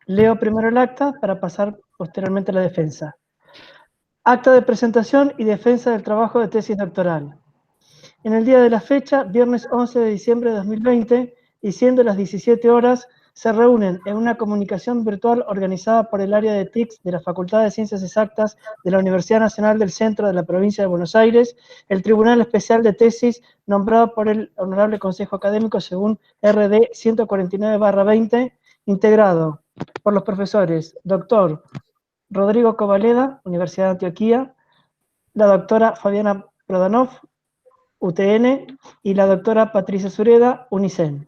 Leo primero el acta para pasar posteriormente a la defensa. Acta de presentación y defensa del trabajo de tesis doctoral. En el día de la fecha, viernes 11 de diciembre de 2020, y siendo las 17 horas, se reúnen en una comunicación virtual organizada por el área de TICS de la Facultad de Ciencias Exactas de la Universidad Nacional del Centro de la Provincia de Buenos Aires, el Tribunal Especial de Tesis nombrado por el Honorable Consejo Académico según RD 149/20, integrado por los profesores Dr. Rodrigo Covaleda, Universidad de Antioquia, la doctora Fabiana Prodanov, UTN, y la doctora Patricia Sureda, UNICEN,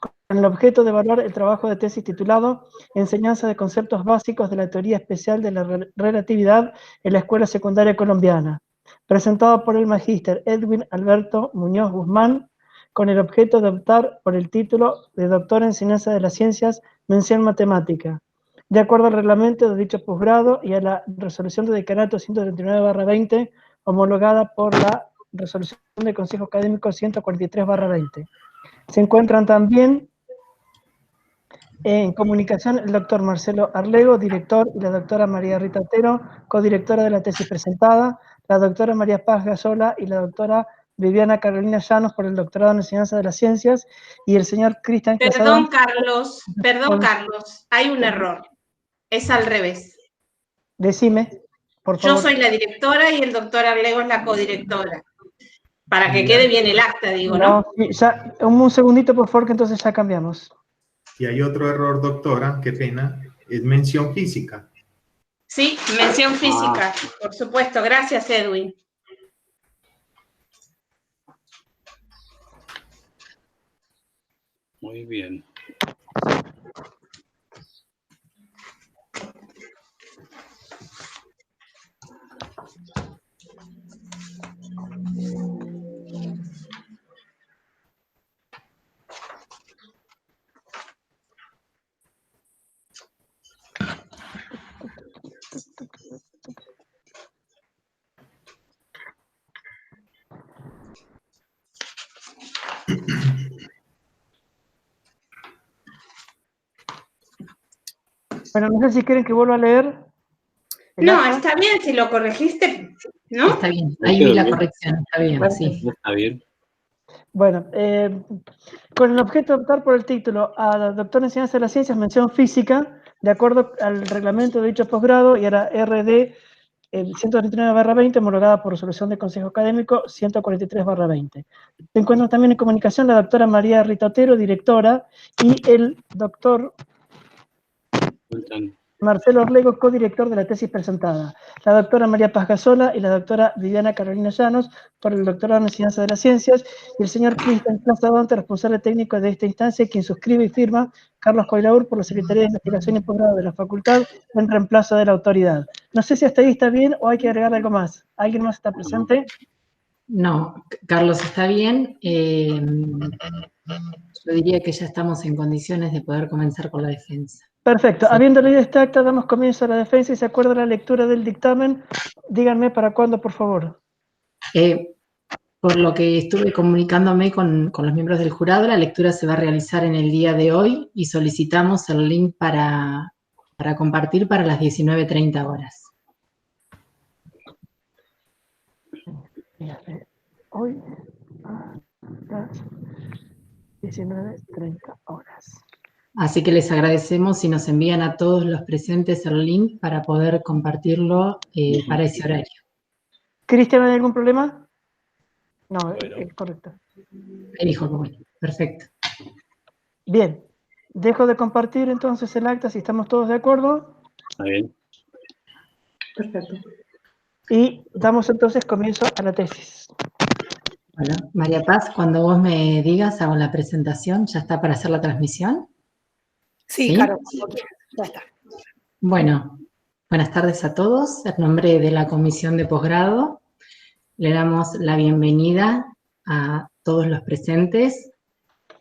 con el objeto de evaluar el trabajo de tesis titulado Enseñanza de conceptos básicos de la teoría especial de la relatividad en la Escuela Secundaria Colombiana, presentado por el magíster Edwin Alberto Muñoz Guzmán, con el objeto de optar por el título de doctor en Enseñanza de las Ciencias, mención matemática, de acuerdo al reglamento de dicho posgrado y a la resolución de decanato 139/20, homologada por la resolución del Consejo Académico 143/20. Se encuentran también en comunicación el doctor Marcelo Arlego, director, y la doctora María Rita Otero, codirectora de la tesis presentada, la doctora María Paz Gasola y la doctora Viviana Carolina Llanos por el doctorado en Enseñanza de las Ciencias, y el señor Cristian Perdón, Carlos, hay un error. Es al revés. Decime, por favor. Yo soy la directora y el doctor Arlego es la codirectora. Para que quede bien el acta, digo, ¿no? Ya, un segundito, por favor, que entonces ya cambiamos. Y hay otro error, doctora, qué pena, es mención física. Sí, mención física, por supuesto. Gracias, Edwin. Muy bien. Bueno, no sé si quieren que vuelva a leer. No, está bien, si lo corregiste, ¿no? Está bien, ahí vi la corrección, está bien, sí. Está bien. Bueno, con el objeto de optar por el título a doctor en Ciencias de las Ciencias, mención física, de acuerdo al reglamento de dicho posgrado, y era RD 139/20, homologada por resolución del Consejo Académico 143/20. Se encuentran también en comunicación la doctora María Rita Otero, directora, y el doctor Marcelo Orlego, codirector de la tesis presentada, la doctora María Paz Gasola y la doctora Viviana Carolina Llanos por el doctorado en Enseñanza de las Ciencias, y el señor Cristian Plazadante, responsable técnico de esta instancia, quien suscribe y firma Carlos Coilaur por la Secretaría de Investigación y Posgrado de la Facultad en reemplazo de la autoridad. No sé si hasta ahí está bien o hay que agregar algo más. ¿Alguien más está presente? No, Carlos, está bien. Yo diría que ya estamos en condiciones de poder comenzar con la defensa. Perfecto. Sí. Habiendo leído este acta, damos comienzo a la defensa y se acuerda la lectura del dictamen. Díganme para cuándo, por favor. Por lo que estuve comunicándome con los miembros del jurado, la lectura se va a realizar en el día de hoy y solicitamos el link para compartir para las 19:30 horas. Hoy a las 19:30 horas. Así que les agradecemos si nos envían a todos los presentes el link para poder compartirlo para ese horario. ¿Cristian, hay algún problema? No, es correcto. Me dijo que bueno, perfecto. Bien, dejo de compartir entonces el acta si estamos todos de acuerdo. Está bien. Perfecto. Y damos entonces comienzo a la tesis. Bueno, María Paz, cuando vos me digas, hago la presentación. ¿Ya está para hacer la transmisión? Sí, claro, ya está. Bueno, buenas tardes a todos. En nombre de la Comisión de Posgrado, le damos la bienvenida a todos los presentes,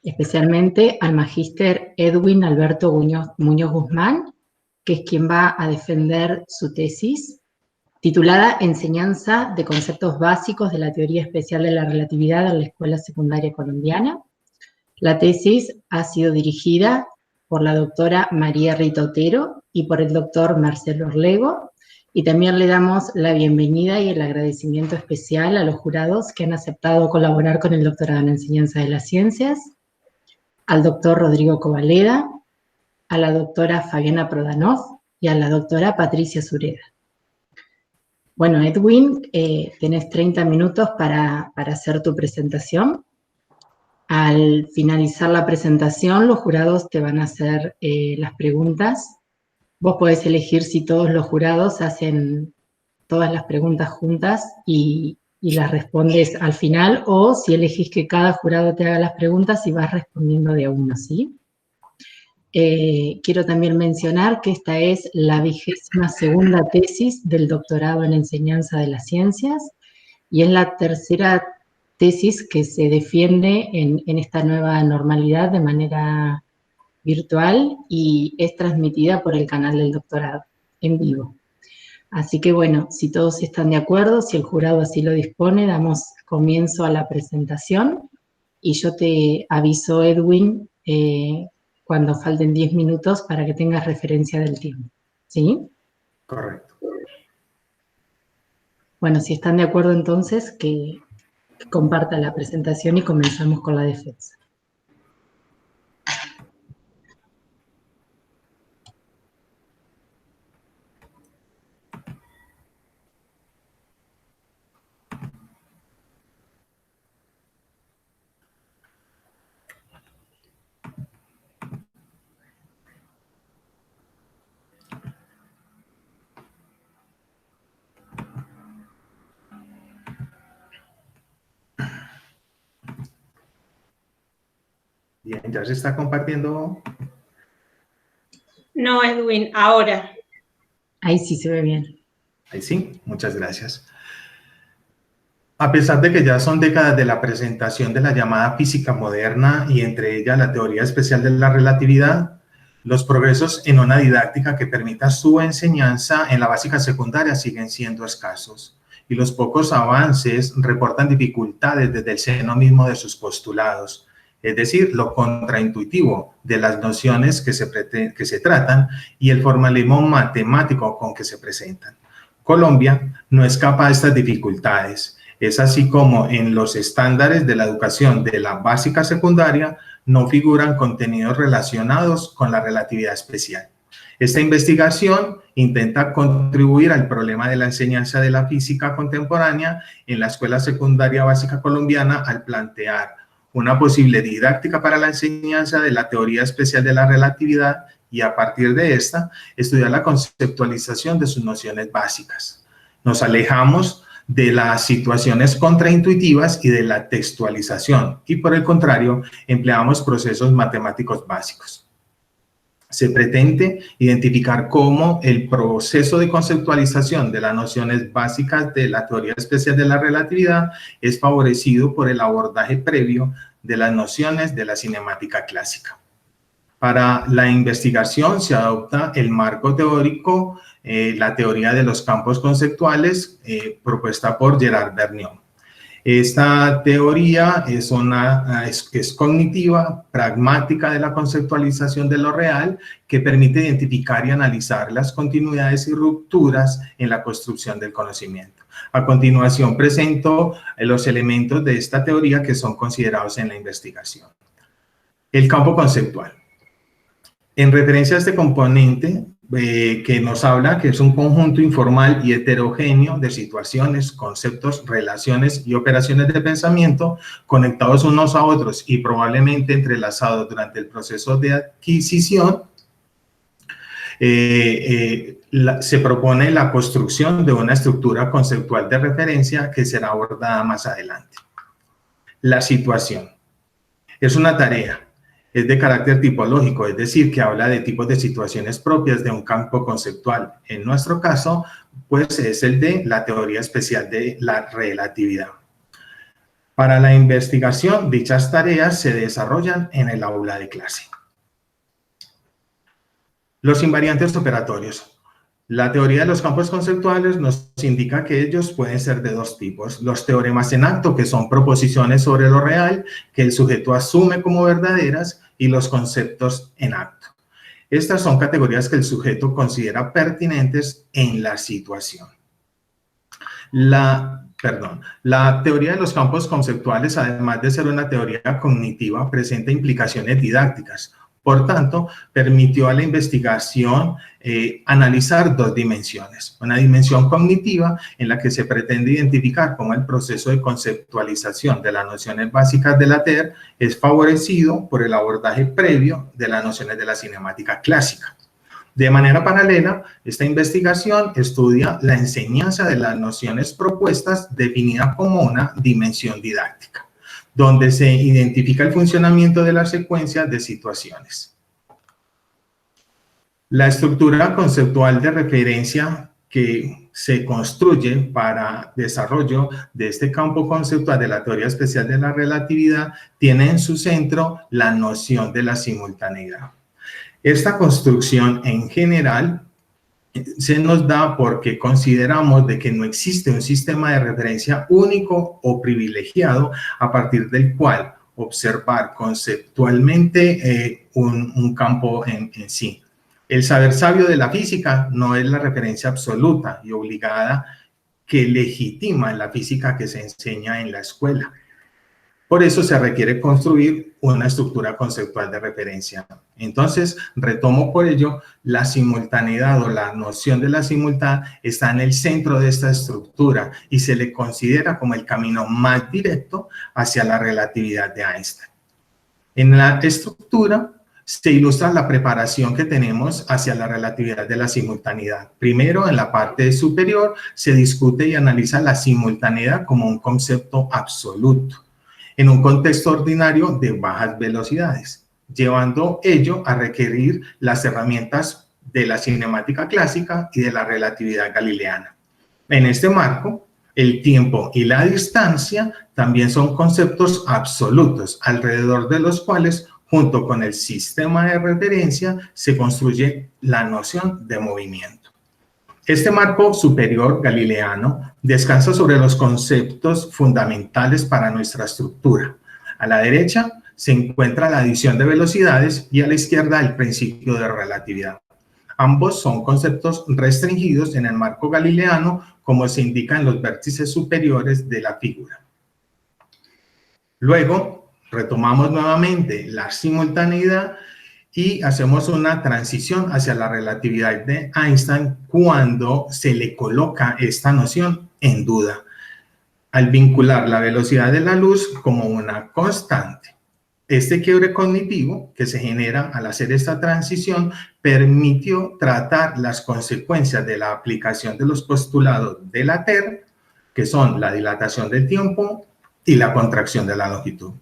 especialmente al magíster Edwin Alberto Muñoz Guzmán, que es quien va a defender su tesis, titulada Enseñanza de conceptos básicos de la teoría especial de la relatividad en la Escuela Secundaria Colombiana. La tesis ha sido dirigida por la doctora María Rita Otero y por el doctor Marcelo Orlego. Y también le damos la bienvenida y el agradecimiento especial a los jurados que han aceptado colaborar con el doctorado en Enseñanza de las Ciencias, al doctor Rodrigo Covaleda, a la doctora Fabiana Prodanov y a la doctora Patricia Sureda. Bueno, Edwin, tenés 30 minutos para hacer tu presentación. Al finalizar la presentación, los jurados te van a hacer las preguntas. Vos podés elegir si todos los jurados hacen todas las preguntas juntas y las respondes al final, o si elegís que cada jurado te haga las preguntas y vas respondiendo de a uno, ¿sí? Quiero también mencionar que esta es la 22ª tesis del doctorado en Enseñanza de las Ciencias y es la tercera tesis que se defiende en esta nueva normalidad de manera virtual y es transmitida por el canal del doctorado en vivo. Así que bueno, si todos están de acuerdo, si el jurado así lo dispone, damos comienzo a la presentación y yo te aviso, Edwin, cuando falten 10 minutos para que tengas referencia del tiempo. ¿Sí? Correcto. Bueno, si están de acuerdo entonces, que comparta la presentación y comenzamos con la defensa. Bien, ¿ya se está compartiendo? No, Edwin, ahora. Ahí sí se ve bien. Ahí sí, muchas gracias. A pesar de que ya son décadas de la presentación de la llamada física moderna y entre ellas la teoría especial de la relatividad, los progresos en una didáctica que permita su enseñanza en la básica secundaria siguen siendo escasos y los pocos avances reportan dificultades desde el seno mismo de sus postulados, es decir, lo contraintuitivo de las nociones que se tratan y el formalismo matemático con que se presentan. Colombia no escapa a estas dificultades. Es así como en los estándares de la educación de la básica secundaria no figuran contenidos relacionados con la relatividad especial. Esta investigación intenta contribuir al problema de la enseñanza de la física contemporánea en la escuela secundaria básica colombiana al plantear una posible didáctica para la enseñanza de la teoría especial de la relatividad y a partir de esta estudiar la conceptualización de sus nociones básicas. Nos alejamos de las situaciones contraintuitivas y de la textualización y por el contrario empleamos procesos matemáticos básicos. Se pretende identificar cómo el proceso de conceptualización de las nociones básicas de la teoría especial de la relatividad es favorecido por el abordaje previo de las nociones de la cinemática clásica. Para la investigación se adopta el marco teórico, la teoría de los campos conceptuales propuesta por Gerard Vergniaud. Esta teoría es cognitiva, pragmática de la conceptualización de lo real, que permite identificar y analizar las continuidades y rupturas en la construcción del conocimiento. A continuación presento los elementos de esta teoría que son considerados en la investigación. El campo conceptual. En referencia a este componente, que nos habla que es un conjunto informal y heterogéneo de situaciones, conceptos, relaciones y operaciones de pensamiento conectados unos a otros y probablemente entrelazados durante el proceso de adquisición, se propone la construcción de una estructura conceptual de referencia que será abordada más adelante. La situación es una tarea. Es de carácter tipológico, es decir, que habla de tipos de situaciones propias de un campo conceptual. En nuestro caso, pues es el de la teoría especial de la relatividad. Para la investigación, dichas tareas se desarrollan en el aula de clase. Los invariantes operatorios. La teoría de los campos conceptuales nos indica que ellos pueden ser de dos tipos. Los teoremas en acto, que son proposiciones sobre lo real, que el sujeto asume como verdaderas, y los conceptos en acto, Estas son categorías que el sujeto considera pertinentes en la situación. La teoría de los campos conceptuales, además de ser una teoría cognitiva, presenta implicaciones didácticas. Por tanto, permitió a la investigación analizar dos dimensiones. Una dimensión cognitiva en la que se pretende identificar cómo el proceso de conceptualización de las nociones básicas de la TER es favorecido por el abordaje previo de las nociones de la cinemática clásica. De manera paralela, esta investigación estudia la enseñanza de las nociones propuestas definida como una dimensión didáctica, donde se identifica el funcionamiento de la secuencia de situaciones. La estructura conceptual de referencia que se construye para desarrollo de este campo conceptual de la teoría especial de la relatividad tiene en su centro la noción de la simultaneidad. Esta construcción en general se nos da porque consideramos de que no existe un sistema de referencia único o privilegiado a partir del cual observar conceptualmente un campo en sí. El saber sabio de la física no es la referencia absoluta y obligada que legitima la física que se enseña en la escuela. Por eso se requiere construir una estructura conceptual de referencia. Entonces, retomo por ello, la simultaneidad o la noción de la simultánea está en el centro de esta estructura y se le considera como el camino más directo hacia la relatividad de Einstein. En la estructura se ilustra la preparación que tenemos hacia la relatividad de la simultaneidad. Primero, en la parte superior, se discute y analiza la simultaneidad como un concepto absoluto en un contexto ordinario de bajas velocidades, llevando ello a requerir las herramientas de la cinemática clásica y de la relatividad galileana. En este marco, el tiempo y la distancia también son conceptos absolutos, alrededor de los cuales, junto con el sistema de referencia, se construye la noción de movimiento. Este marco superior galileano descansa sobre los conceptos fundamentales para nuestra estructura. A la derecha se encuentra la adición de velocidades y a la izquierda el principio de relatividad. Ambos son conceptos restringidos en el marco galileano, como se indica en los vértices superiores de la figura. Luego, retomamos nuevamente la simultaneidad y hacemos una transición hacia la relatividad de Einstein cuando se le coloca esta noción en duda, al vincular la velocidad de la luz como una constante. Este quiebre cognitivo que se genera al hacer esta transición permitió tratar las consecuencias de la aplicación de los postulados de la TER, que son la dilatación del tiempo y la contracción de la longitud.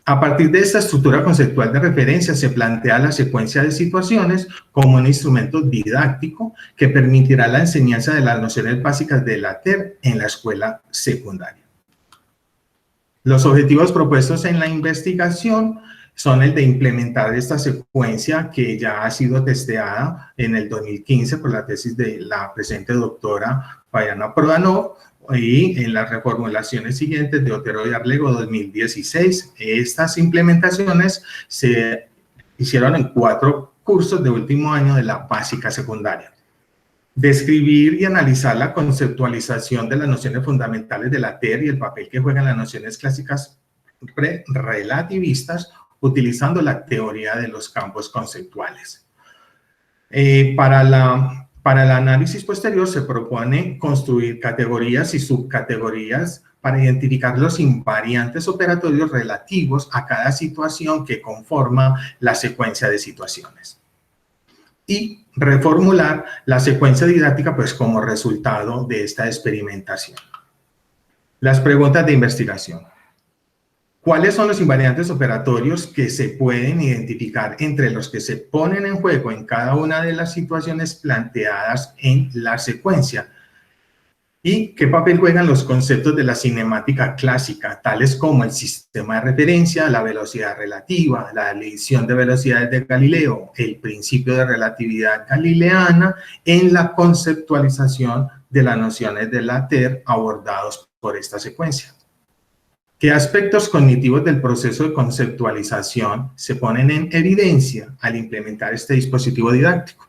A partir de esta estructura conceptual de referencia se plantea la secuencia de situaciones como un instrumento didáctico que permitirá la enseñanza de las nociones básicas de la TER en la escuela secundaria. Los objetivos propuestos en la investigación son el de implementar esta secuencia que ya ha sido testeada en el 2015 por la tesis de la presente doctora Fabiana Prodanov, y en las reformulaciones siguientes de Otero y Arlego 2016. Estas implementaciones se hicieron en 4 cursos de último año de la básica secundaria. Describir y analizar la conceptualización de las nociones fundamentales de la TER y el papel que juegan las nociones clásicas relativistas utilizando la teoría de los campos conceptuales. Para el análisis posterior se propone construir categorías y subcategorías para identificar los invariantes operatorios relativos a cada situación que conforma la secuencia de situaciones. Y reformular la secuencia didáctica pues como resultado de esta experimentación. Las preguntas de investigación. ¿Cuáles son los invariantes operatorios que se pueden identificar entre los que se ponen en juego en cada una de las situaciones planteadas en la secuencia? ¿Y qué papel juegan los conceptos de la cinemática clásica, tales como el sistema de referencia, la velocidad relativa, la adición de velocidades de Galileo, el principio de relatividad galileana, en la conceptualización de las nociones de la TER abordados por esta secuencia? ¿Qué aspectos cognitivos del proceso de conceptualización se ponen en evidencia al implementar este dispositivo didáctico?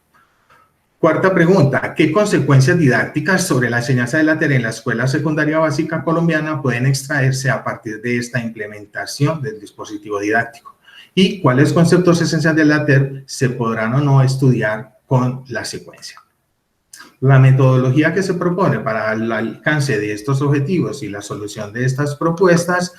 Cuarta pregunta, ¿qué consecuencias didácticas sobre la enseñanza de la TER en la escuela secundaria básica colombiana pueden extraerse a partir de esta implementación del dispositivo didáctico? ¿Y cuáles conceptos esenciales de la TER se podrán o no estudiar con la secuencia? La metodología que se propone para el alcance de estos objetivos y la solución de estas propuestas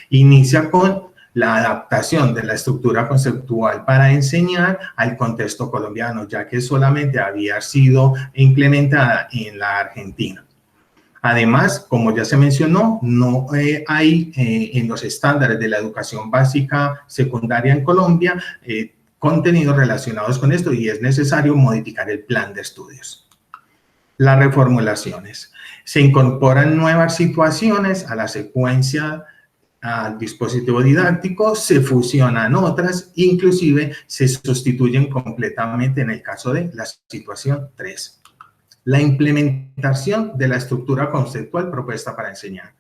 inicia con la adaptación de la estructura conceptual para enseñar al contexto colombiano, ya que solamente había sido implementada en la Argentina. Además, como ya se mencionó, no hay en los estándares de la educación básica secundaria en Colombia contenidos relacionados con esto y es necesario modificar el plan de estudios. Las reformulaciones. Se incorporan nuevas situaciones a la secuencia al dispositivo didáctico, se fusionan otras, inclusive se sustituyen completamente en el caso de la situación 3. La implementación de la estructura conceptual propuesta para enseñar.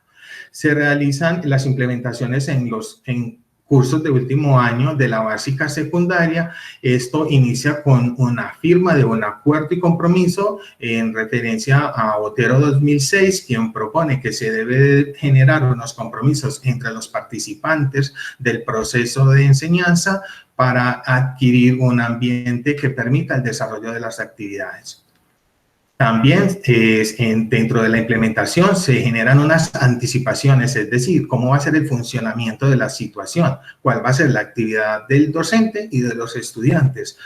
Se realizan las implementaciones en cursos de último año de la básica secundaria. Esto inicia con una firma de un acuerdo y compromiso en referencia a Otero 2006, quien propone que se debe generar unos compromisos entre los participantes del proceso de enseñanza para adquirir un ambiente que permita el desarrollo de las actividades. También dentro de la implementación se generan unas anticipaciones, es decir, cómo va a ser el funcionamiento de la situación, cuál va a ser la actividad del docente y de los estudiantes,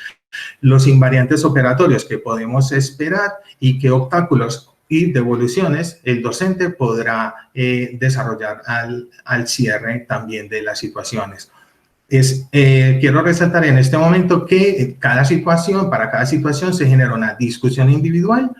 los invariantes operatorios que podemos esperar y qué obstáculos y devoluciones el docente podrá desarrollar al cierre también de las situaciones. Quiero resaltar en este momento que para cada situación se genera una discusión individual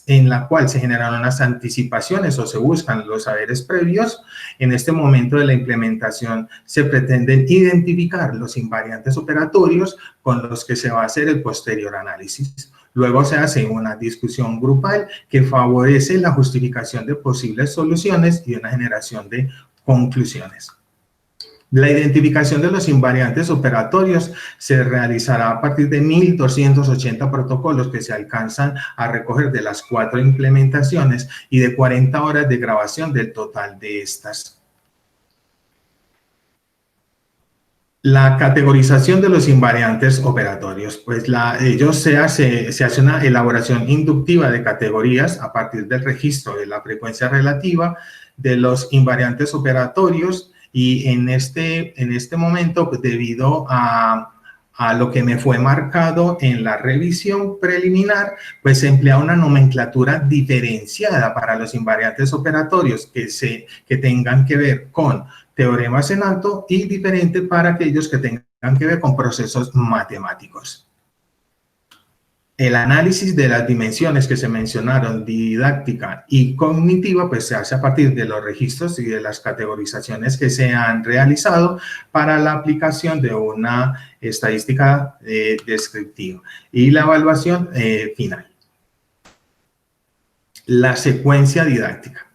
en la cual se generan unas anticipaciones o se buscan los saberes previos. En este momento de la implementación se pretenden identificar los invariantes operatorios con los que se va a hacer el posterior análisis. Luego se hace una discusión grupal que favorece la justificación de posibles soluciones y una generación de conclusiones. La identificación de los invariantes operatorios se realizará a partir de 1.280 protocolos que se alcanzan a recoger de las 4 implementaciones y de 40 horas de grabación del total de estas. La categorización de los invariantes operatorios, pues se hace una elaboración inductiva de categorías a partir del registro de la frecuencia relativa de los invariantes operatorios. Y en este momento, pues, debido a lo que me fue marcado en la revisión preliminar, pues se emplea una nomenclatura diferenciada para los invariantes operatorios que tengan que ver con teoremas en alto y diferente para aquellos que tengan que ver con procesos matemáticos. El análisis de las dimensiones que se mencionaron, didáctica y cognitiva, pues se hace a partir de los registros y de las categorizaciones que se han realizado para la aplicación de una estadística descriptiva y la evaluación final. La secuencia didáctica.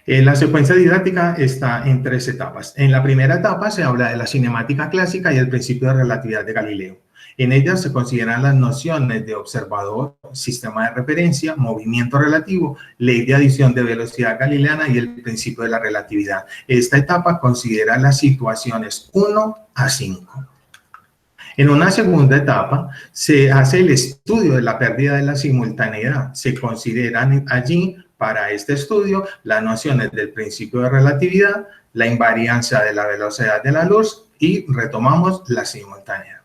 La secuencia didáctica está en 3 etapas. En la primera etapa se habla de la cinemática clásica y el principio de relatividad de Galileo. En ellas se consideran las nociones de observador, sistema de referencia, movimiento relativo, ley de adición de velocidad galileana y el principio de la relatividad. Esta etapa considera las situaciones 1 a 5. En una segunda etapa se hace el estudio de la pérdida de la simultaneidad. Se consideran allí, para este estudio, las nociones del principio de relatividad, la invariancia de la velocidad de la luz y retomamos la simultaneidad.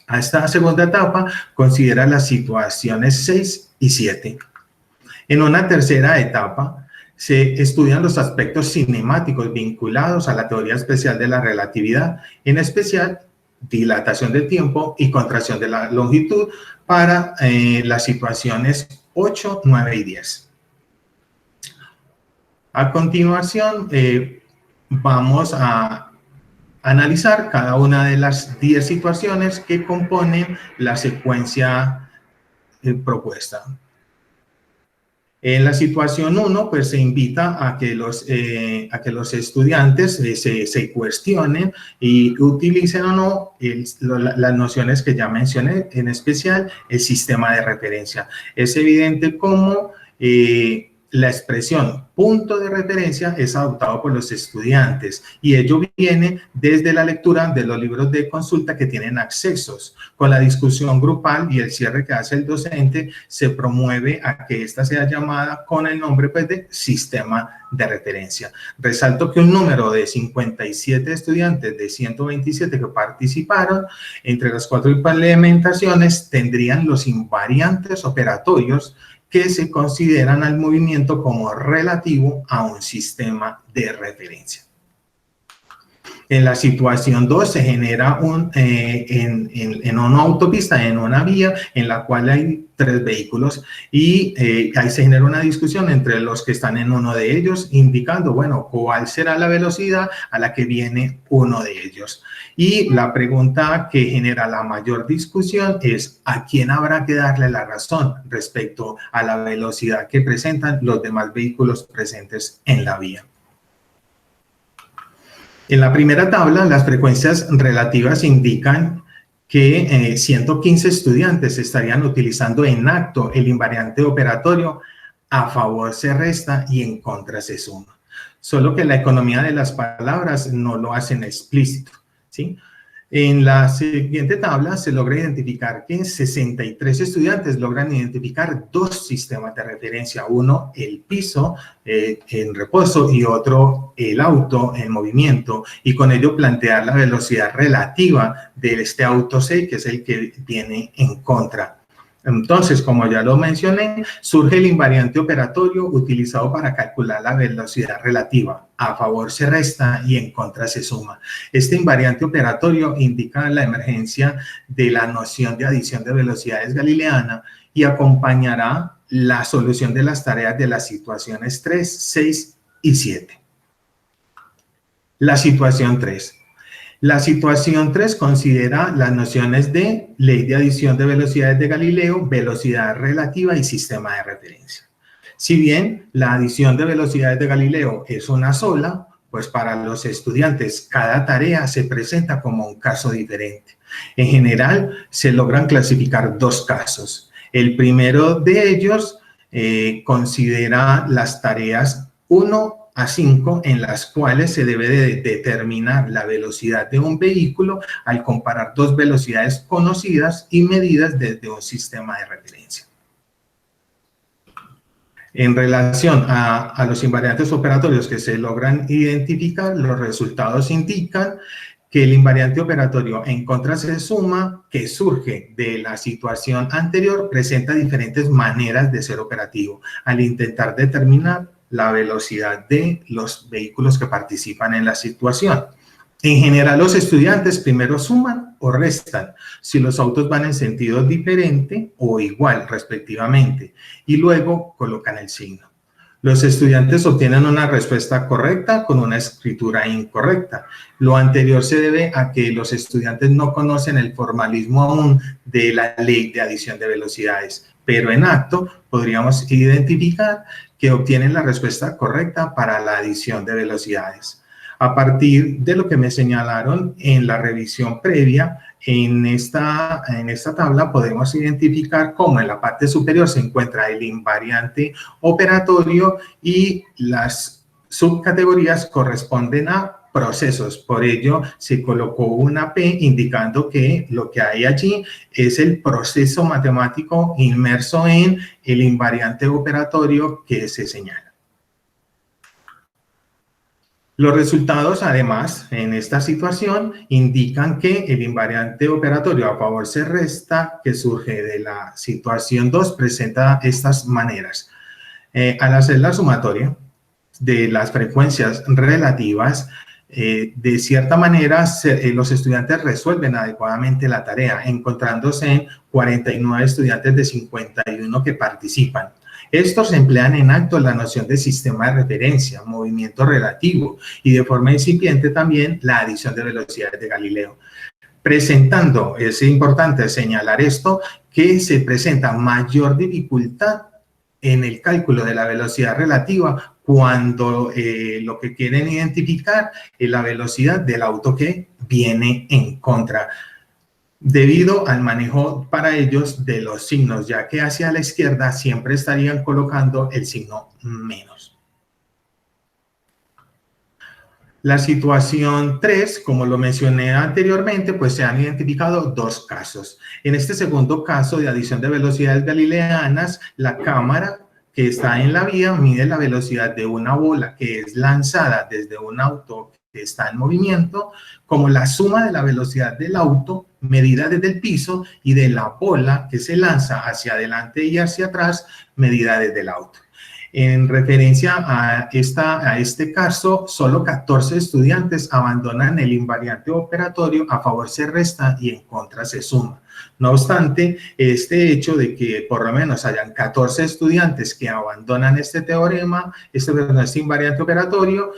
A esta segunda etapa considera las situaciones 6 y 7. En una tercera etapa se estudian los aspectos cinemáticos vinculados a la teoría especial de la relatividad, en especial dilatación del tiempo y contracción de la longitud para las situaciones 8, 9 y 10. A continuación, vamos a analizar cada una de las 10 situaciones que componen la secuencia propuesta. En la situación 1, pues se invita a que los estudiantes se cuestionen y utilicen o no las nociones que ya mencioné, en especial el sistema de referencia. Es evidente cómo la expresión punto de referencia es adoptado por los estudiantes y ello viene desde la lectura de los libros de consulta que tienen accesos. Con la discusión grupal y el cierre que hace el docente, se promueve a que esta sea llamada con el nombre pues, de sistema de referencia. Resalto que un número de 57 estudiantes de 127 que participaron, entre las 4 implementaciones tendrían los invariantes operatorios que se consideran al movimiento como relativo a un sistema de referencia. En la situación 2 se genera en una autopista, en una vía en la cual hay 3 vehículos y ahí se genera una discusión entre los que están en uno de ellos indicando, bueno, cuál será la velocidad a la que viene uno de ellos. Y la pregunta que genera la mayor discusión es ¿a quién habrá que darle la razón respecto a la velocidad que presentan los demás vehículos presentes en la vía? En la primera tabla, las frecuencias relativas indican que 115 estudiantes estarían utilizando en acto el invariante operatorio, a favor se resta y en contra se suma. Solo que la economía de las palabras no lo hacen explícito, ¿sí? En la siguiente tabla se logra identificar que 63 estudiantes logran identificar 2 sistemas de referencia, uno el piso en reposo y otro el auto en movimiento, y con ello plantear la velocidad relativa de este auto C, que es el que viene en contra. Entonces, como ya lo mencioné, surge el invariante operatorio utilizado para calcular la velocidad relativa. A favor se resta y en contra se suma. Este invariante operatorio indica la emergencia de la noción de adición de velocidades galileana y acompañará la solución de las tareas de las situaciones 3, 6 y 7. La situación 3. La situación 3 considera las nociones de ley de adición de velocidades de Galileo, velocidad relativa y sistema de referencia. Si bien la adición de velocidades de Galileo es una sola, pues para los estudiantes cada tarea se presenta como un caso diferente. En general, se logran clasificar 2 casos. El primero de ellos considera las tareas 1 a 5 en las cuales se debe de determinar la velocidad de un vehículo al comparar 2 velocidades conocidas y medidas desde un sistema de referencia. En relación a los invariantes operatorios que se logran identificar, los resultados indican que el invariante operatorio en contra se suma, que surge de la situación anterior, presenta diferentes maneras de ser operativo al intentar determinar la velocidad de los vehículos que participan en la situación. En general, los estudiantes primero suman o restan si los autos van en sentido diferente o igual, respectivamente, y luego colocan el signo. Los estudiantes obtienen una respuesta correcta con una escritura incorrecta. Lo anterior se debe a que los estudiantes no conocen el formalismo aún de la ley de adición de velocidades, pero en acto podríamos identificar que obtienen la respuesta correcta para la adición de velocidades. A partir de lo que me señalaron en la revisión previa, en esta tabla podemos identificar cómo en la parte superior se encuentra el invariante operatorio y las subcategorías corresponden a procesos. Por ello, se colocó una P indicando que lo que hay allí es el proceso matemático inmerso en el invariante operatorio que se señala. Los resultados, además, en esta situación, indican que el invariante operatorio a favor se resta, que surge de la situación 2, presenta estas maneras. Al hacer la sumatoria de las frecuencias relativas, de cierta manera, los estudiantes resuelven adecuadamente la tarea, encontrándose en 49 estudiantes de 51 que participan. Estos emplean en acto la noción de sistema de referencia, movimiento relativo y de forma incipiente también la adición de velocidades de Galileo. Presentando, es importante señalar esto, que se presenta mayor dificultad en el cálculo de la velocidad relativa cuando lo que quieren identificar es la velocidad del auto que viene en contra, debido al manejo para ellos de los signos, ya que hacia la izquierda siempre estarían colocando el signo menos. La situación 3, como lo mencioné anteriormente, pues se han identificado dos casos. En este segundo caso de adición de velocidades galileanas, la cámara que está en la vía mide la velocidad de una bola que es lanzada desde un auto que está en movimiento, como la suma de la velocidad del auto medida desde el piso y de la bola que se lanza hacia adelante y hacia atrás medida desde el auto. En referencia a este caso, solo 14 estudiantes abandonan el invariante operatorio, a favor se resta y en contra se suma. No obstante, este hecho de que por lo menos hayan 14 estudiantes que abandonan este teorema, este invariante operatorio,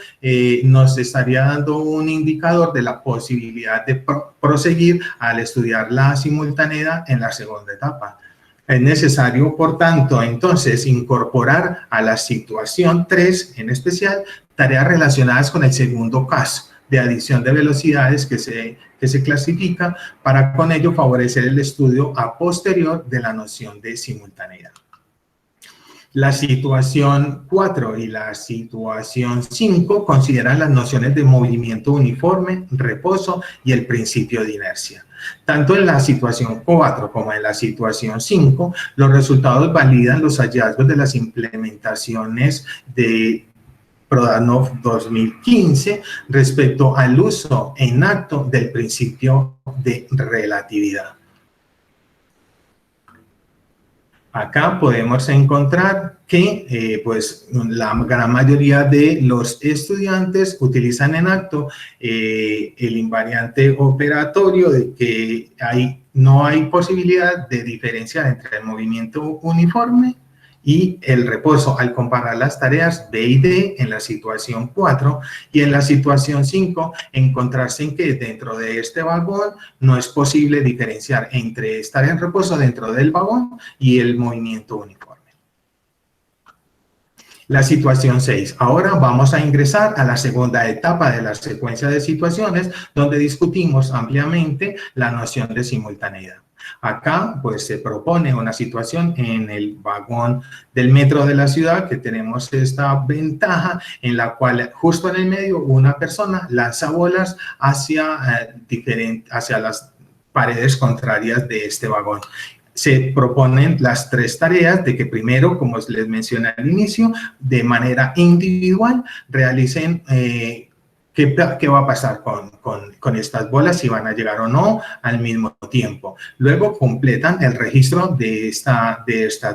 nos estaría dando un indicador de la posibilidad de proseguir al estudiar la simultaneidad en la segunda etapa. Es necesario, por tanto, entonces, incorporar a la situación 3, en especial, tareas relacionadas con el segundo caso de adición de velocidades que se clasifica para con ello favorecer el estudio a posterior de la noción de simultaneidad. La situación 4 y la situación 5 consideran las nociones de movimiento uniforme, reposo y el principio de inercia. Tanto en la situación 4 como en la situación 5, los resultados validan los hallazgos de las implementaciones de Prodanov 2015 respecto al uso en acto del principio de relatividad. Acá podemos encontrar que pues la gran mayoría de los estudiantes utilizan en acto el invariante operatorio de que no hay posibilidad de diferenciar entre el movimiento uniforme y el reposo al comparar las tareas B y D en la situación 4 y en la situación 5 encontrarse en que dentro de este vagón no es posible diferenciar entre estar en reposo dentro del vagón y el movimiento uniforme. La situación 6. Ahora vamos a ingresar a la segunda etapa de la secuencia de situaciones donde discutimos ampliamente la noción de simultaneidad. Acá pues se propone una situación en el vagón del metro de la ciudad que tenemos esta ventaja en la cual justo en el medio una persona lanza bolas hacia las paredes contrarias de este vagón. Se proponen las tres tareas de que primero, como les mencioné al inicio, de manera individual realicen ¿qué va a pasar con estas bolas? Si van a llegar o no al mismo tiempo. Luego completan el registro de esta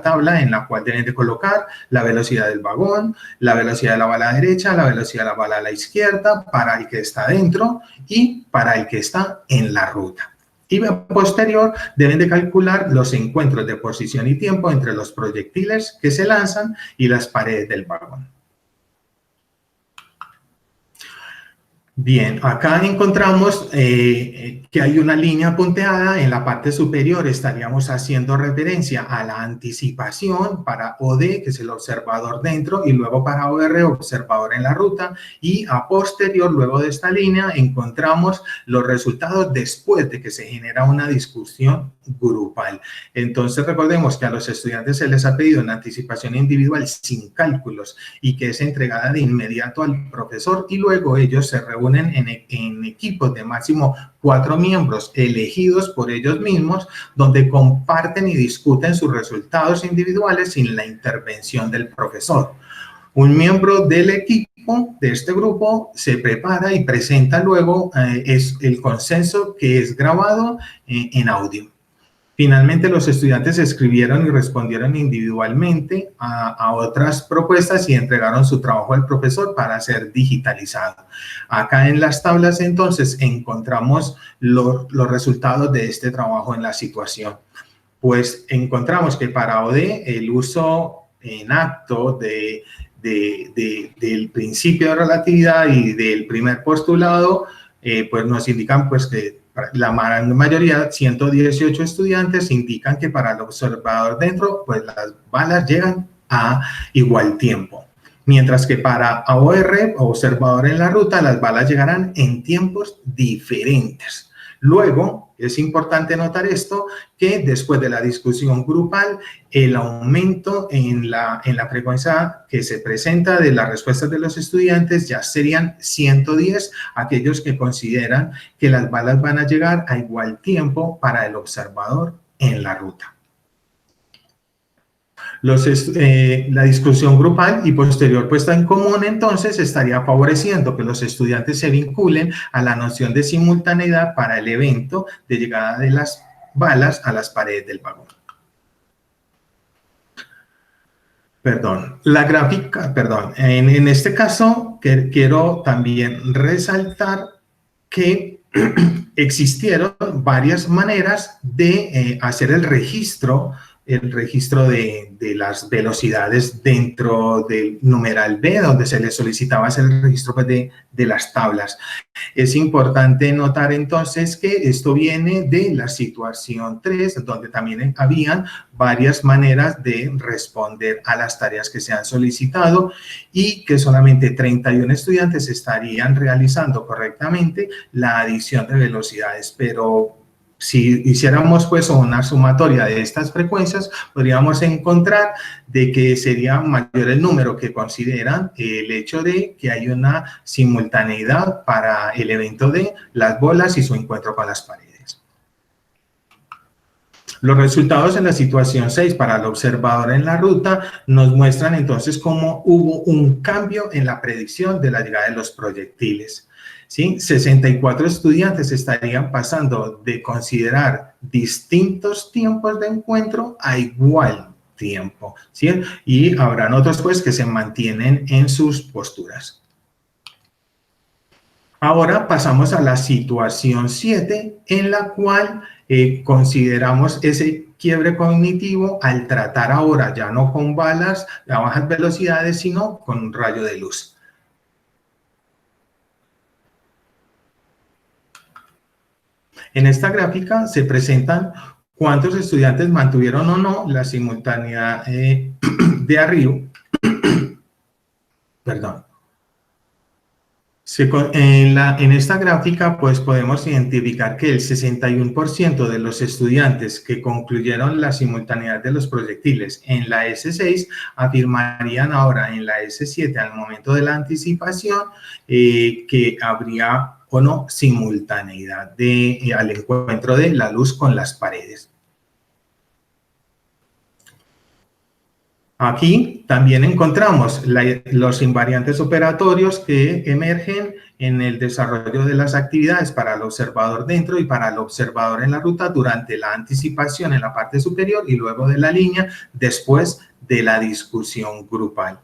tabla en la cual deben de colocar la velocidad del vagón, la velocidad de la bala derecha, la velocidad de la bala a la izquierda para el que está dentro y para el que está en la ruta. Y a posterior deben de calcular los encuentros de posición y tiempo entre los proyectiles que se lanzan y las paredes del vagón. Bien, acá encontramos que hay una línea punteada. En la parte superior estaríamos haciendo referencia a la anticipación para OD, que es el observador dentro, y luego para OR, observador en la ruta, y a posterior, luego de esta línea, encontramos los resultados después de que se genera una discusión grupal. Entonces, recordemos que a los estudiantes se les ha pedido una anticipación individual sin cálculos y que es entregada de inmediato al profesor y luego ellos se reúnen en equipos de máximo 4 miembros elegidos por ellos mismos, donde comparten y discuten sus resultados individuales sin la intervención del profesor. Un miembro del equipo de este grupo se prepara y presenta luego es el consenso que es grabado en audio. Finalmente, los estudiantes escribieron y respondieron individualmente a otras propuestas y entregaron su trabajo al profesor para ser digitalizado. Acá en las tablas, entonces, encontramos los resultados de este trabajo en la situación. Pues encontramos que para OD, el uso en acto del principio de relatividad y del primer postulado, pues nos indican pues que la mayoría, 118 estudiantes, indican que para el observador dentro, pues las balas llegan a igual tiempo. Mientras que para AOR, observador en la ruta, las balas llegarán en tiempos diferentes. Luego, es importante notar esto, que después de la discusión grupal, el aumento en la frecuencia que se presenta de las respuestas de los estudiantes ya serían 110 aquellos que consideran que las balas van a llegar a igual tiempo para el observador en la ruta. La discusión grupal y posterior puesta en común, entonces, estaría favoreciendo que los estudiantes se vinculen a la noción de simultaneidad para el evento de llegada de las balas a las paredes del vagón. La gráfica, en este caso quiero también resaltar que existieron varias maneras de hacer el registro de las velocidades dentro del numeral B, donde se le solicitaba hacer el registro de las tablas. Es importante notar entonces que esto viene de la situación 3, donde también habían varias maneras de responder a las tareas que se han solicitado y que solamente 31 estudiantes estarían realizando correctamente la adición de velocidades, pero si hiciéramos pues una sumatoria de estas frecuencias, podríamos encontrar de que sería mayor el número que consideran el hecho de que hay una simultaneidad para el evento de las bolas y su encuentro con las paredes. Los resultados en la situación 6 para el observador en la ruta nos muestran entonces cómo hubo un cambio en la predicción de la llegada de los proyectiles. ¿Sí? 64 estudiantes estarían pasando de considerar distintos tiempos de encuentro a igual tiempo, ¿sí? Y habrán otros pues que se mantienen en sus posturas. Ahora pasamos a la situación 7, en la cual consideramos ese quiebre cognitivo al tratar ahora ya no con balas a bajas velocidades, sino con un rayo de luz. En esta gráfica se presentan cuántos estudiantes mantuvieron o no la simultaneidad de arriba. Perdón. En esta gráfica pues podemos identificar que el 61% de los estudiantes que concluyeron la simultaneidad de los proyectiles en la S6 afirmarían ahora en la S7 al momento de la anticipación que habría o no simultaneidad al encuentro de la luz con las paredes. Aquí también encontramos los invariantes operatorios que emergen en el desarrollo de las actividades para el observador dentro y para el observador en la ruta durante la anticipación en la parte superior y luego de la línea después de la discusión grupal.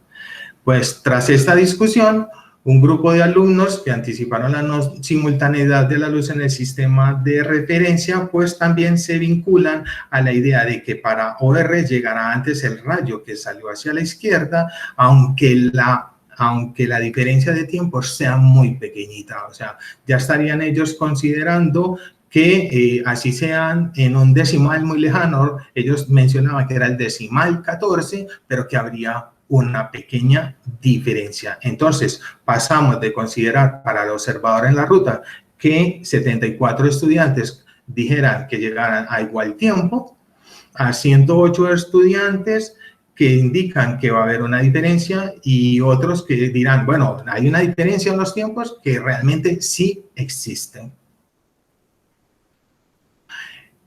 Pues tras esta discusión, un grupo de alumnos que anticiparon la no simultaneidad de la luz en el sistema de referencia, pues también se vinculan a la idea de que para OR llegará antes el rayo que salió hacia la izquierda, aunque la diferencia de tiempo sea muy pequeñita. O sea, ya estarían ellos considerando que así sean en un decimal muy lejano. Ellos mencionaban que era el decimal 14, pero que habría una pequeña diferencia. Entonces, pasamos de considerar para el observador en la ruta que 74 estudiantes dijeran que llegaran a igual tiempo, a 108 estudiantes que indican que va a haber una diferencia y otros que dirán, bueno, hay una diferencia en los tiempos que realmente sí existen.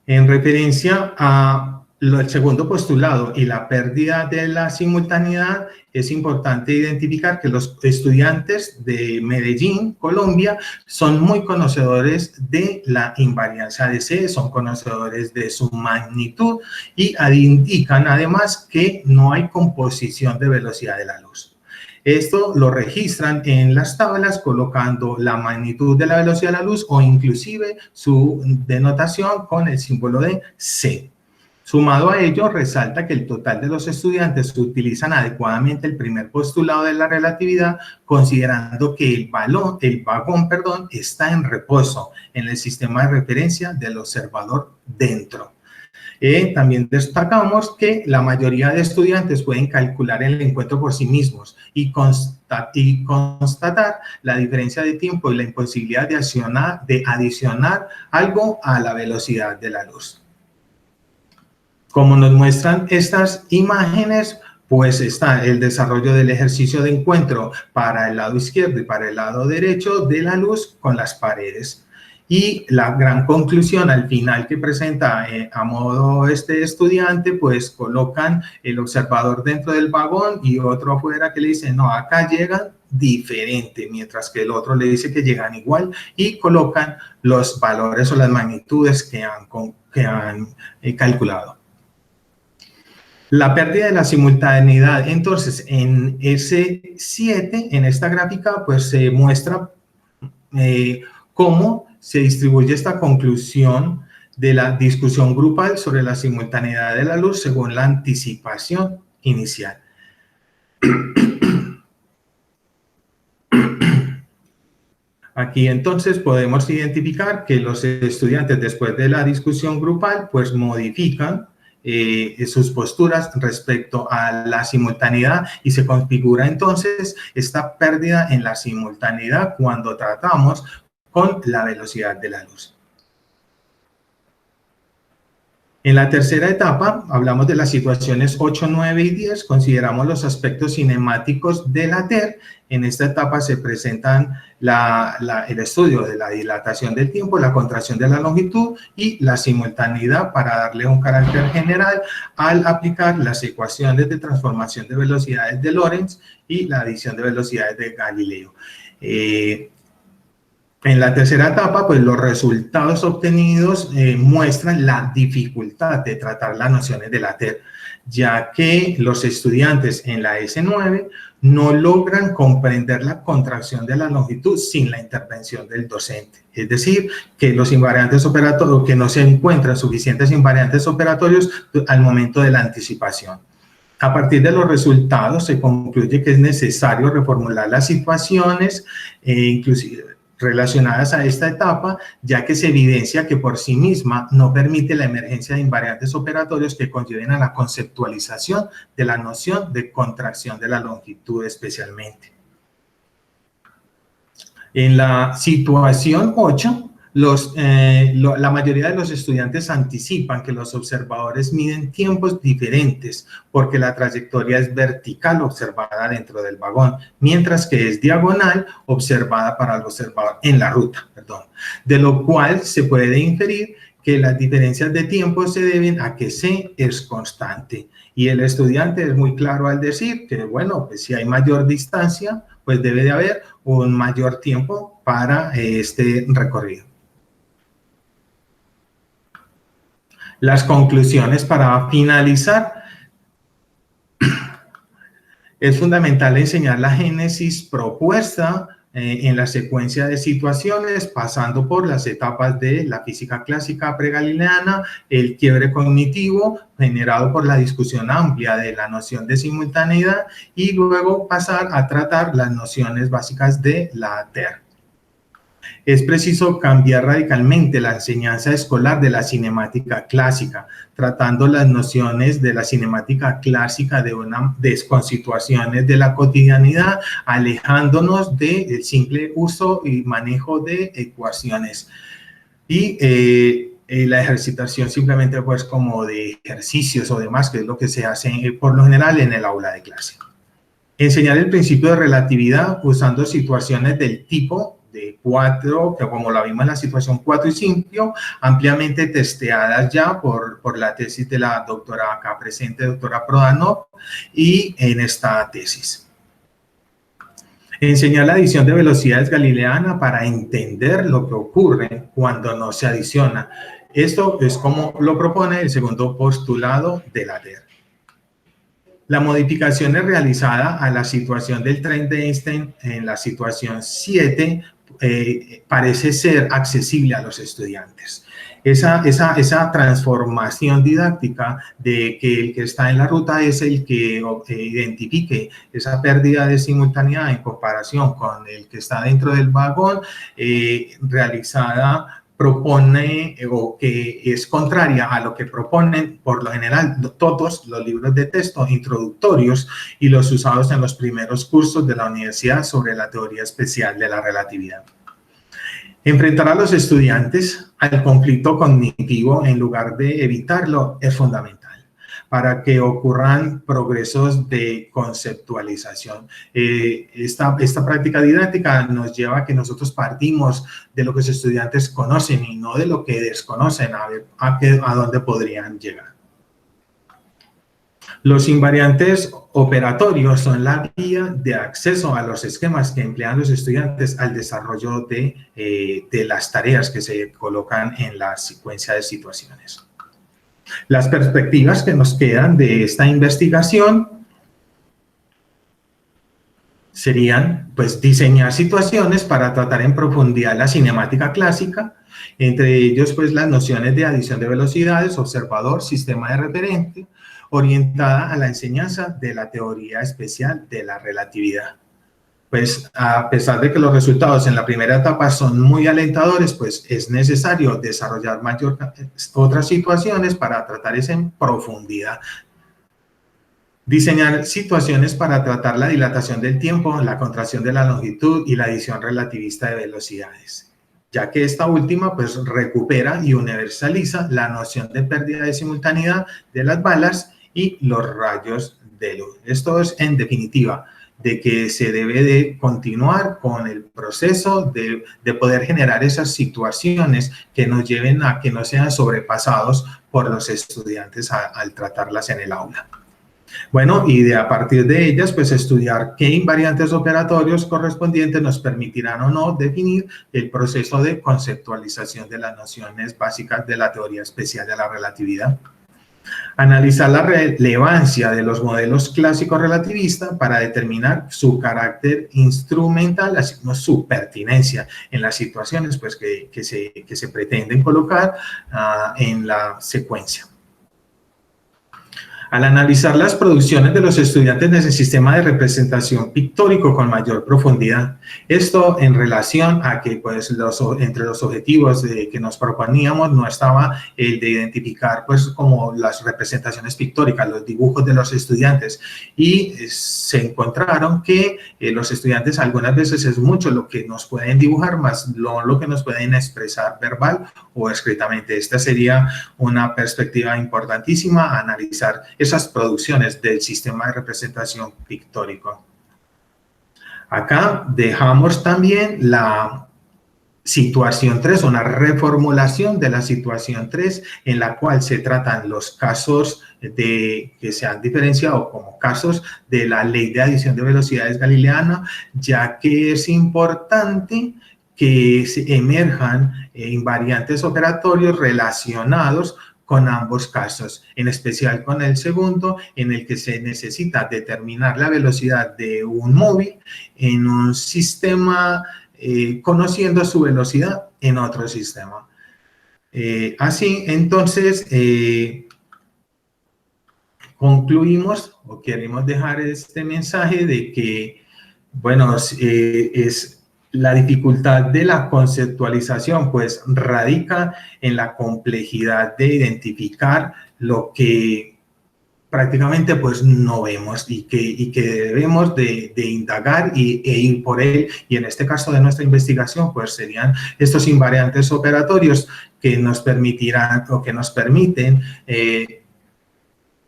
En referencia a el segundo postulado y la pérdida de la simultaneidad, es importante identificar que los estudiantes de Medellín, Colombia, son muy conocedores de la invariancia de C, son conocedores de su magnitud y indican además que no hay composición de velocidad de la luz. Esto lo registran en las tablas colocando la magnitud de la velocidad de la luz o inclusive su denotación con el símbolo de C. Sumado a ello, resalta que el total de los estudiantes utilizan adecuadamente el primer postulado de la relatividad, considerando que el vagón está en reposo en el sistema de referencia del observador dentro. También destacamos que la mayoría de estudiantes pueden calcular el encuentro por sí mismos y constatar la diferencia de tiempo y la imposibilidad de adicionar algo a la velocidad de la luz. Como nos muestran estas imágenes, pues está el desarrollo del ejercicio de encuentro para el lado izquierdo y para el lado derecho de la luz con las paredes. Y la gran conclusión al final que presenta a modo este estudiante, pues colocan el observador dentro del vagón y otro afuera que le dice, no, acá llegan diferente, mientras que el otro le dice que llegan igual y colocan los valores o las magnitudes que han calculado. La pérdida de la simultaneidad, entonces, en S7, en esta gráfica, pues se muestra cómo se distribuye esta conclusión de la discusión grupal sobre la simultaneidad de la luz según la anticipación inicial. Aquí entonces podemos identificar que los estudiantes después de la discusión grupal pues modifican sus posturas respecto a la simultaneidad y se configura entonces esta pérdida en la simultaneidad cuando tratamos con la velocidad de la luz. En la tercera etapa hablamos de las situaciones 8, 9 y 10, consideramos los aspectos cinemáticos de la TER. En esta etapa se presentan el estudio de la dilatación del tiempo, la contracción de la longitud y la simultaneidad para darle un carácter general al aplicar las ecuaciones de transformación de velocidades de Lorentz y la adición de velocidades de Galileo. En la tercera etapa, pues los resultados obtenidos muestran la dificultad de tratar las nociones de la TER, ya que los estudiantes en la S9 no logran comprender la contracción de la longitud sin la intervención del docente. Es decir, que los invariantes operatorios, que no se encuentran suficientes invariantes operatorios al momento de la anticipación. A partir de los resultados se concluye que es necesario reformular las situaciones, inclusive relacionadas a esta etapa, ya que se evidencia que por sí misma no permite la emergencia de invariantes operatorios que conlleven a la conceptualización de la noción de contracción de la longitud especialmente. En la situación 8, la mayoría de los estudiantes anticipan que los observadores miden tiempos diferentes porque la trayectoria es vertical observada dentro del vagón, mientras que es diagonal observada para el observador en la ruta, de lo cual se puede inferir que las diferencias de tiempo se deben a que C es constante. Y el estudiante es muy claro al decir que, bueno, pues si hay mayor distancia, pues debe de haber un mayor tiempo para este recorrido. Las conclusiones para finalizar. Es fundamental enseñar la génesis propuesta en la secuencia de situaciones, pasando por las etapas de la física clásica pregalileana, el quiebre cognitivo generado por la discusión amplia de la noción de simultaneidad y luego pasar a tratar las nociones básicas de la TER. Es preciso cambiar radicalmente la enseñanza escolar de la cinemática clásica, tratando las nociones de la cinemática clásica con situaciones de la cotidianidad, alejándonos del simple uso y manejo de ecuaciones. Y la ejercitación simplemente pues como de ejercicios o demás, que es lo que se hace por lo general en el aula de clase. Enseñar el principio de relatividad usando situaciones del tipo de 4, que como la vimos en la situación 4 y 5, ampliamente testeadas ya por la tesis de la doctora acá presente, doctora Prodanov, y en esta tesis. Enseñar la adición de velocidades galileana para entender lo que ocurre cuando no se adiciona. Esto es como lo propone el segundo postulado de la TER. La modificación es realizada a la situación del tren de Einstein en la situación 7, parece ser accesible a los estudiantes. Esa transformación didáctica de que el que está en la ruta es el que identifique esa pérdida de simultaneidad en comparación con el que está dentro del vagón, realizada propone o que es contraria a lo que proponen por lo general todos los libros de texto introductorios y los usados en los primeros cursos de la universidad sobre la teoría especial de la relatividad. Enfrentar a los estudiantes al conflicto cognitivo en lugar de evitarlo es fundamental para que ocurran progresos de conceptualización. Esta práctica didáctica nos lleva a que nosotros partimos de lo que los estudiantes conocen y no de lo que desconocen, a ver a dónde podrían llegar. Los invariantes operatorios son la vía de acceso a los esquemas que emplean los estudiantes al desarrollo de las tareas que se colocan en la secuencia de situaciones. Las perspectivas que nos quedan de esta investigación serían, pues, diseñar situaciones para tratar en profundidad la cinemática clásica, entre ellos, pues, las nociones de adición de velocidades, observador, sistema de referente, orientada a la enseñanza de la teoría especial de la relatividad. Pues a pesar de que los resultados en la primera etapa son muy alentadores, pues es necesario desarrollar otras situaciones para tratar eso en profundidad. Diseñar situaciones para tratar la dilatación del tiempo, la contracción de la longitud y la adición relativista de velocidades, ya que esta última pues recupera y universaliza la noción de pérdida de simultaneidad de las balas y los rayos de luz. Esto es en definitiva de que se debe de continuar con el proceso de poder generar esas situaciones que nos lleven a que no sean sobrepasados por los estudiantes al tratarlas en el aula. Bueno, y a partir de ellas, pues estudiar qué invariantes operatorios correspondientes nos permitirán o no definir el proceso de conceptualización de las nociones básicas de la teoría especial de la relatividad. Analizar la relevancia de los modelos clásicos relativistas para determinar su carácter instrumental, así como su pertinencia en las situaciones pues, que se pretenden colocar en la secuencia. Al analizar las producciones de los estudiantes en el sistema de representación pictórico con mayor profundidad, esto en relación a que pues, entre los objetivos que nos proponíamos no estaba el de identificar pues, como las representaciones pictóricas, los dibujos de los estudiantes, y se encontraron que los estudiantes algunas veces es mucho lo que nos pueden dibujar, más lo que nos pueden expresar verbal o escritamente. Esta sería una perspectiva importantísima a analizar esas producciones del sistema de representación pictórico. Acá dejamos también la situación 3, una reformulación de la situación 3, en la cual se tratan los casos que se han diferenciado como casos de la ley de adición de velocidades galileana, ya que es importante que se emerjan invariantes operatorios relacionados con ambos casos, en especial con el segundo, en el que se necesita determinar la velocidad de un móvil en un sistema conociendo su velocidad en otro sistema. Así, entonces, concluimos o queremos dejar este mensaje de que, bueno, es la dificultad de la conceptualización, pues, radica en la complejidad de identificar lo que prácticamente, pues, no vemos y que debemos de indagar e ir por él. Y en este caso de nuestra investigación, pues, serían estos invariantes operatorios que nos permitirán o que nos permiten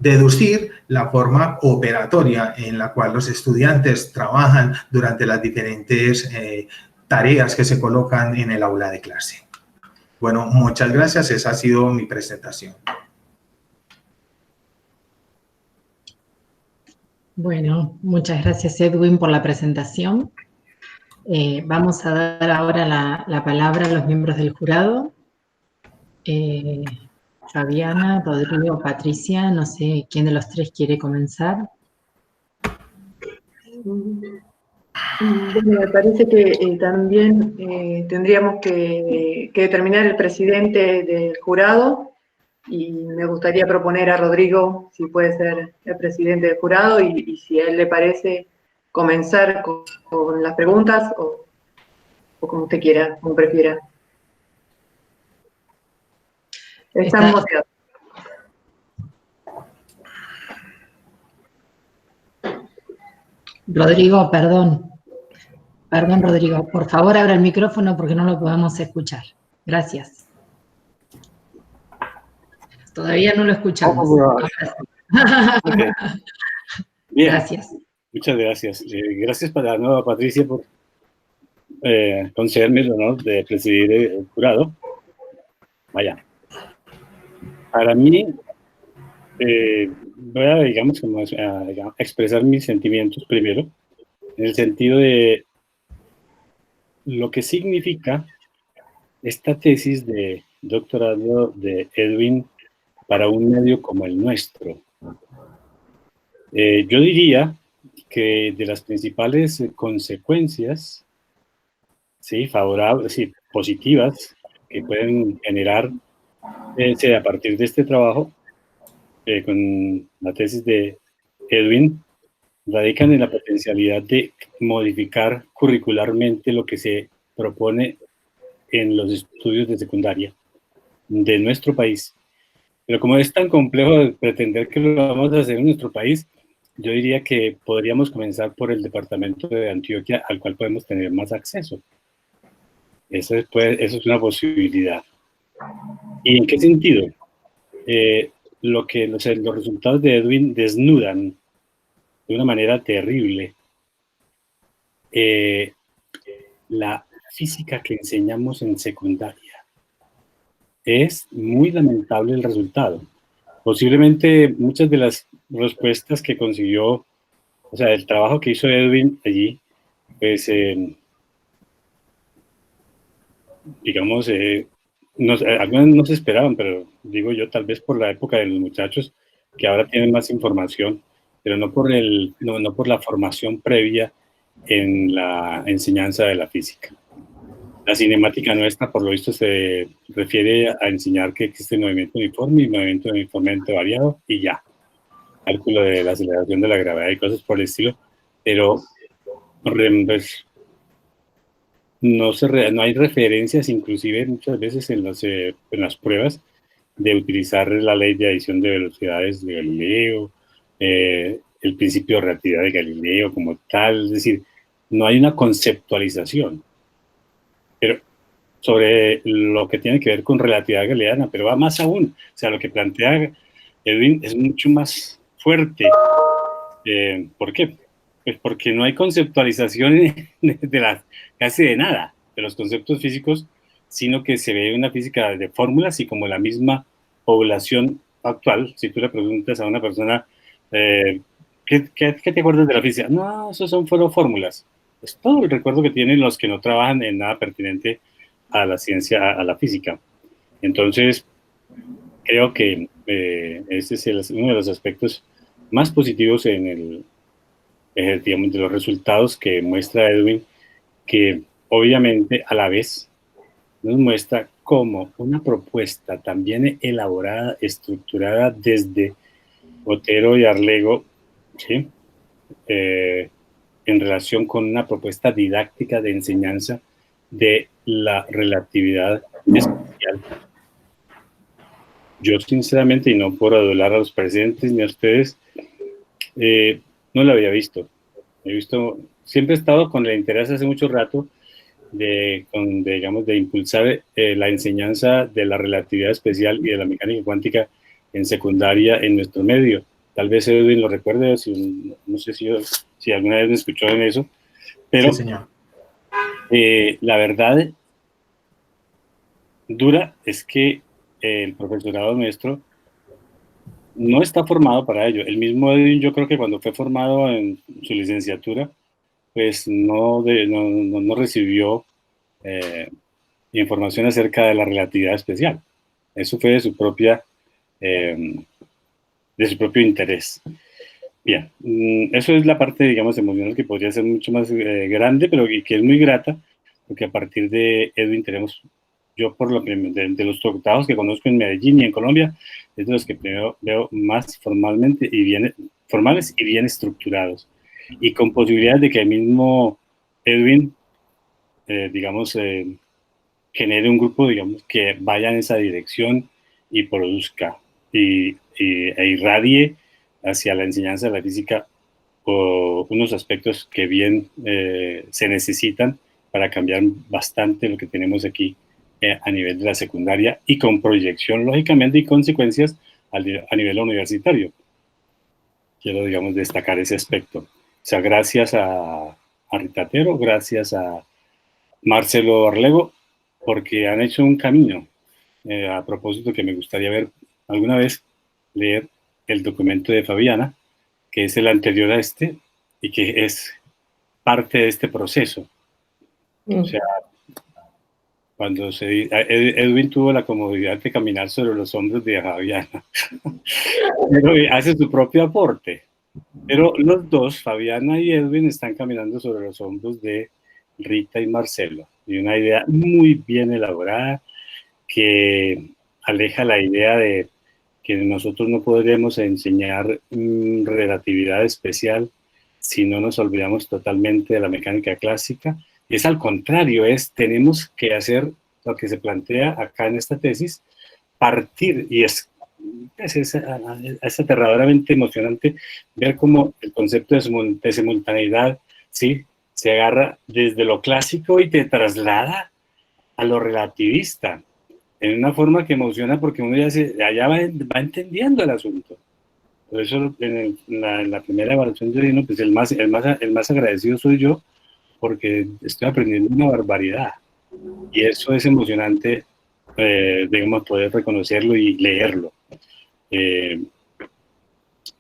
deducir la forma operatoria en la cual los estudiantes trabajan durante las diferentes tareas que se colocan en el aula de clase. Bueno, muchas gracias. Esa ha sido mi presentación. Bueno, muchas gracias, Edwin, por la presentación. Vamos a dar ahora la palabra a los miembros del jurado. Fabiana, Rodrigo, Patricia, no sé quién de los tres quiere comenzar. Bueno, me parece que también tendríamos que determinar el presidente del jurado y me gustaría proponer a Rodrigo si puede ser el presidente del jurado y si a él le parece comenzar con las preguntas o como usted quiera, como prefiera. Están muteados. Rodrigo, perdón. Perdón, Rodrigo. Por favor, abra el micrófono porque no lo podemos escuchar. Gracias. Todavía no lo escuchamos. Okay. Bien. Gracias. Muchas gracias. Gracias para la nueva Patricia por concederme el honor de presidir el jurado. Vaya. Para mí, voy a, digamos, a expresar mis sentimientos primero, en el sentido de lo que significa esta tesis de doctorado de Edwin para un medio como el nuestro. Yo diría que de las principales consecuencias, sí, favorables, sí, positivas, que pueden generar a partir de este trabajo, con la tesis de Edwin, radican en la potencialidad de modificar curricularmente lo que se propone en los estudios de secundaria de nuestro país. Pero como es tan complejo pretender que lo vamos a hacer en nuestro país, yo diría que podríamos comenzar por el departamento de Antioquia, al cual podemos tener más acceso. Eso es una posibilidad. ¿Y en qué sentido? Los resultados de Edwin desnudan de una manera terrible la física que enseñamos en secundaria. Es muy lamentable el resultado. Posiblemente muchas de las respuestas que consiguió, o sea, el trabajo que hizo Edwin allí, pues, digamos, algunas no se esperaban, pero digo yo, tal vez por la época de los muchachos que ahora tienen más información, pero no por la formación previa en la enseñanza de la física. La cinemática nuestra, por lo visto, se refiere a enseñar que existe movimiento uniforme y movimiento uniformemente variado, y ya. Cálculo de la aceleración de la gravedad y cosas por el estilo, pero pues, no hay referencias, inclusive muchas veces en las pruebas, de utilizar la ley de adición de velocidades de Galileo, el principio de relatividad de Galileo como tal, es decir, no hay una conceptualización. Pero sobre lo que tiene que ver con relatividad galileana, pero va más aún. O sea, lo que plantea Edwin es mucho más fuerte. ¿Por qué? Pues porque no hay conceptualización casi de nada, de los conceptos físicos, sino que se ve una física de fórmulas, y como la misma población actual, si tú le preguntas a una persona, ¿qué te acuerdas de la física? No, eso son fórmulas. Es todo el recuerdo que tienen los que no trabajan en nada pertinente a la ciencia, a la física. Entonces, creo que ese es uno de los aspectos más positivos digamos, de los resultados que muestra Edwin, que obviamente a la vez nos muestra cómo una propuesta tan bien elaborada, estructurada desde Otero y Arlego, ¿sí? En relación con una propuesta didáctica de enseñanza de la relatividad especial. Yo sinceramente, y no por adular a los presentes ni a ustedes, no lo había visto. Siempre he estado con el interés hace mucho rato de impulsar la enseñanza de la relatividad especial y de la mecánica cuántica en secundaria en nuestro medio. Tal vez Edwin lo recuerde, no sé si alguna vez me escuchó en eso, pero sí, señor. La verdad dura es que el profesorado nuestro no está formado para ello. El mismo Edwin, yo creo que cuando fue formado en su licenciatura, pues no recibió información acerca de la relatividad especial. Eso fue de su propio interés. Bien, eso es la parte, digamos, emocional, que podría ser mucho más grande, pero que es muy grata, porque a partir de Edwin tenemos, yo por lo de los doctorados que conozco en Medellín y en Colombia, es de los que primero veo más formales y bien estructurados, y con posibilidades de que el mismo Edwin, genere un grupo, digamos, que vaya en esa dirección y produzca e irradie hacia la enseñanza de la física unos aspectos que bien se necesitan para cambiar bastante lo que tenemos aquí a nivel de la secundaria y con proyección, lógicamente, y consecuencias a nivel universitario. Quiero, digamos, destacar ese aspecto. O sea, gracias a Rita Otero, gracias a Marcelo Arlego, porque han hecho un camino. A propósito, que me gustaría ver alguna vez, leer el documento de Fabiana, que es el anterior a este, y que es parte de este proceso. O sea, cuando Edwin tuvo la comodidad de caminar sobre los hombros de Fabiana, pero hace su propio aporte. Pero los dos, Fabiana y Edwin, están caminando sobre los hombros de Rita y Marcelo. Y una idea muy bien elaborada que aleja la idea de que nosotros no podremos enseñar relatividad especial si no nos olvidamos totalmente de la mecánica clásica. Y es al contrario, tenemos que hacer lo que se plantea acá en esta tesis, partir, y es aterradoramente emocionante ver cómo el concepto de simultaneidad, ¿sí?, se agarra desde lo clásico y te traslada a lo relativista, en una forma que emociona porque uno ya va entendiendo el asunto. Por eso en la primera evaluación yo digo, pues el más agradecido soy yo, porque estoy aprendiendo una barbaridad. Y eso es emocionante, digamos, poder reconocerlo y leerlo.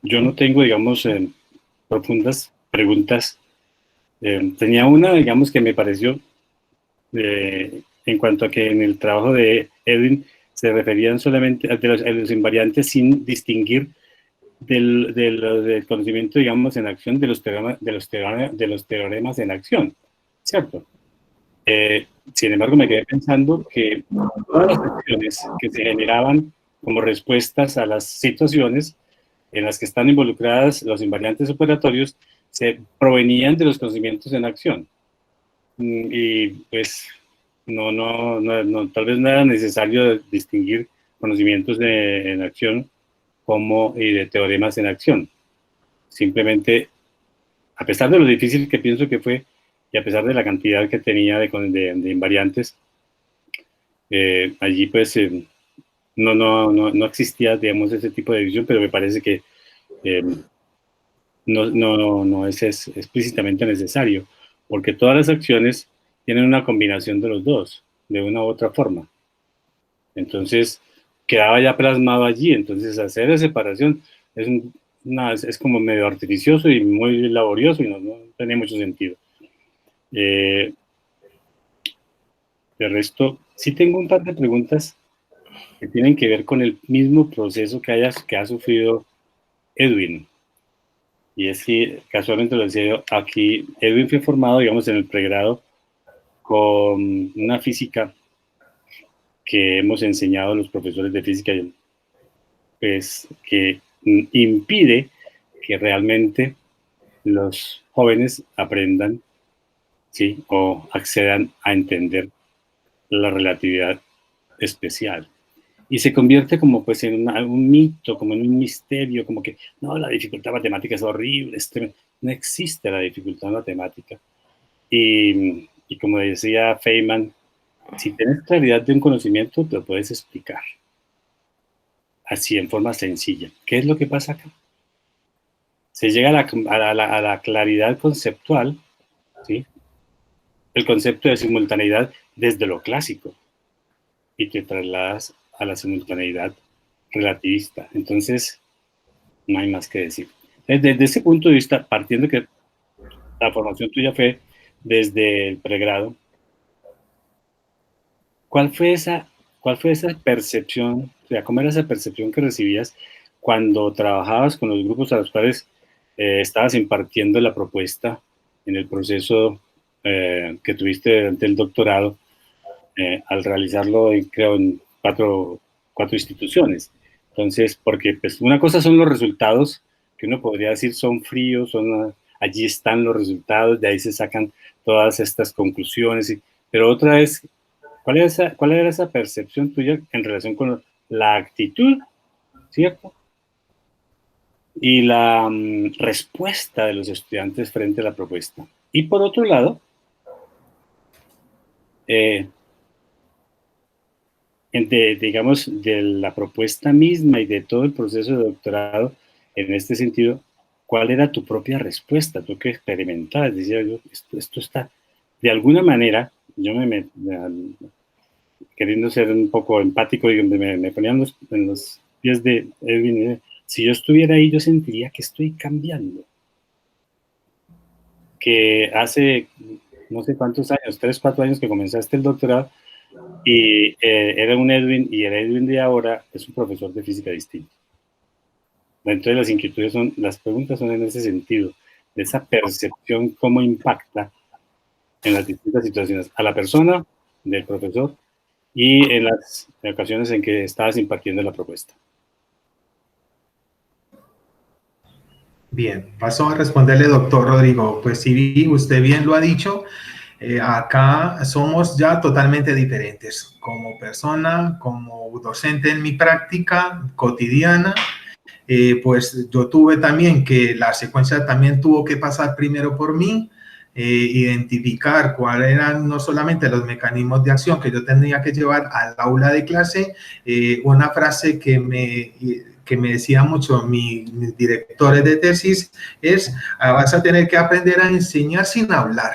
Yo no tengo, digamos, profundas preguntas. Tenía una, digamos, que me pareció, en cuanto a que en el trabajo de Edwin se referían solamente a los invariantes sin distinguir del conocimiento, digamos, en acción de los teoremas en acción, ¿cierto? Sin embargo, me quedé pensando que todas las acciones que se generaban como respuestas a las situaciones en las que están involucradas los invariantes operatorios se provenían de los conocimientos en acción. Y pues tal vez no era necesario distinguir conocimientos en acción y de teoremas en acción. Simplemente, a pesar de lo difícil que pienso que fue, y a pesar de la cantidad que tenía de invariantes, allí pues no existía, digamos, ese tipo de división, pero me parece que no es explícitamente necesario, porque todas las acciones tienen una combinación de los dos, de una u otra forma. Entonces, quedaba ya plasmado allí. Entonces, hacer esa separación es como medio artificioso y muy laborioso y no tenía mucho sentido. De resto, sí tengo un par de preguntas que tienen que ver con el mismo proceso que ha sufrido Edwin. Y es que, casualmente lo decía yo, aquí Edwin fue formado, digamos, en el pregrado con una física que hemos enseñado a los profesores de física, pues, que impide que realmente los jóvenes aprendan, ¿sí?, o accedan a entender la relatividad especial. Y se convierte como pues en un mito, como en un misterio, como que no, la dificultad matemática es horrible, no existe la dificultad matemática. Y como decía Feynman, si tienes claridad de un conocimiento, te lo puedes explicar. Así, en forma sencilla. ¿Qué es lo que pasa acá? Se llega a la claridad conceptual, ¿sí?, el concepto de simultaneidad desde lo clásico, y te trasladas a la simultaneidad relativista. Entonces, no hay más que decir. Desde ese punto de vista, partiendo que la formación tuya fue desde el pregrado, ¿cuál fue esa percepción? O sea, ¿cómo era esa percepción que recibías cuando trabajabas con los grupos a los cuales estabas impartiendo la propuesta en el proceso que tuviste durante el doctorado, al realizarlo, creo, en cuatro instituciones? Entonces, porque pues una cosa son los resultados, que uno podría decir son fríos, allí están los resultados, de ahí se sacan todas estas conclusiones, pero otra es, ¿cuál era esa percepción tuya en relación con la actitud, ¿cierto? Y la respuesta de los estudiantes frente a la propuesta. Y por otro lado, digamos, de la propuesta misma y de todo el proceso de doctorado, en este sentido, ¿cuál era tu propia respuesta? Tú que experimentabas, decía yo, esto está, de alguna manera, yo queriendo ser un poco empático, me ponía en los pies de Edwin, si yo estuviera ahí, yo sentiría que estoy cambiando. Que hace no sé cuántos años, 3, 4 años que comenzaste el doctorado, y era un Edwin, y el Edwin de ahora es un profesor de física distinto. Entonces las inquietudes las preguntas son en ese sentido, de esa percepción, cómo impacta en las distintas situaciones a la persona del profesor y en las ocasiones en que estabas impartiendo la propuesta. Bien, paso a responderle, doctor Rodrigo. Pues sí, usted bien lo ha dicho, acá somos ya totalmente diferentes. Como persona, como docente en mi práctica cotidiana, pues yo tuve también que la secuencia también tuvo que pasar primero por mí, identificar cuáles eran no solamente los mecanismos de acción que yo tenía que llevar al aula de clase. Una frase que me decía mucho mis directores de tesis es: vas a tener que aprender a enseñar sin hablar,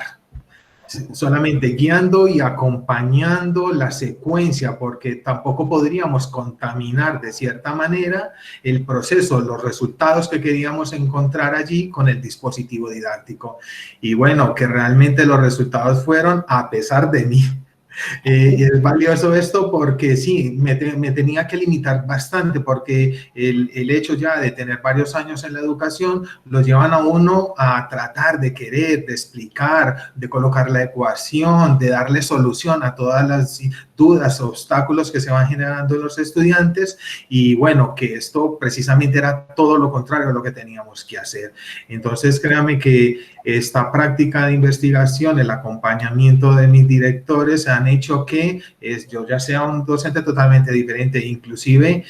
solamente guiando y acompañando la secuencia, porque tampoco podríamos contaminar de cierta manera el proceso, los resultados que queríamos encontrar allí con el dispositivo didáctico. Y bueno, que realmente los resultados fueron a pesar de mí. Es valioso esto porque sí, me tenía que limitar bastante, porque el hecho ya de tener varios años en la educación lo llevan a uno a tratar de querer, de explicar, de colocar la ecuación, de darle solución a todas las dudas, obstáculos que se van generando en los estudiantes. Y bueno, que esto precisamente era todo lo contrario a lo que teníamos que hacer. Entonces, créame que esta práctica de investigación, el acompañamiento de mis directores han hecho que yo ya sea un docente totalmente diferente. Inclusive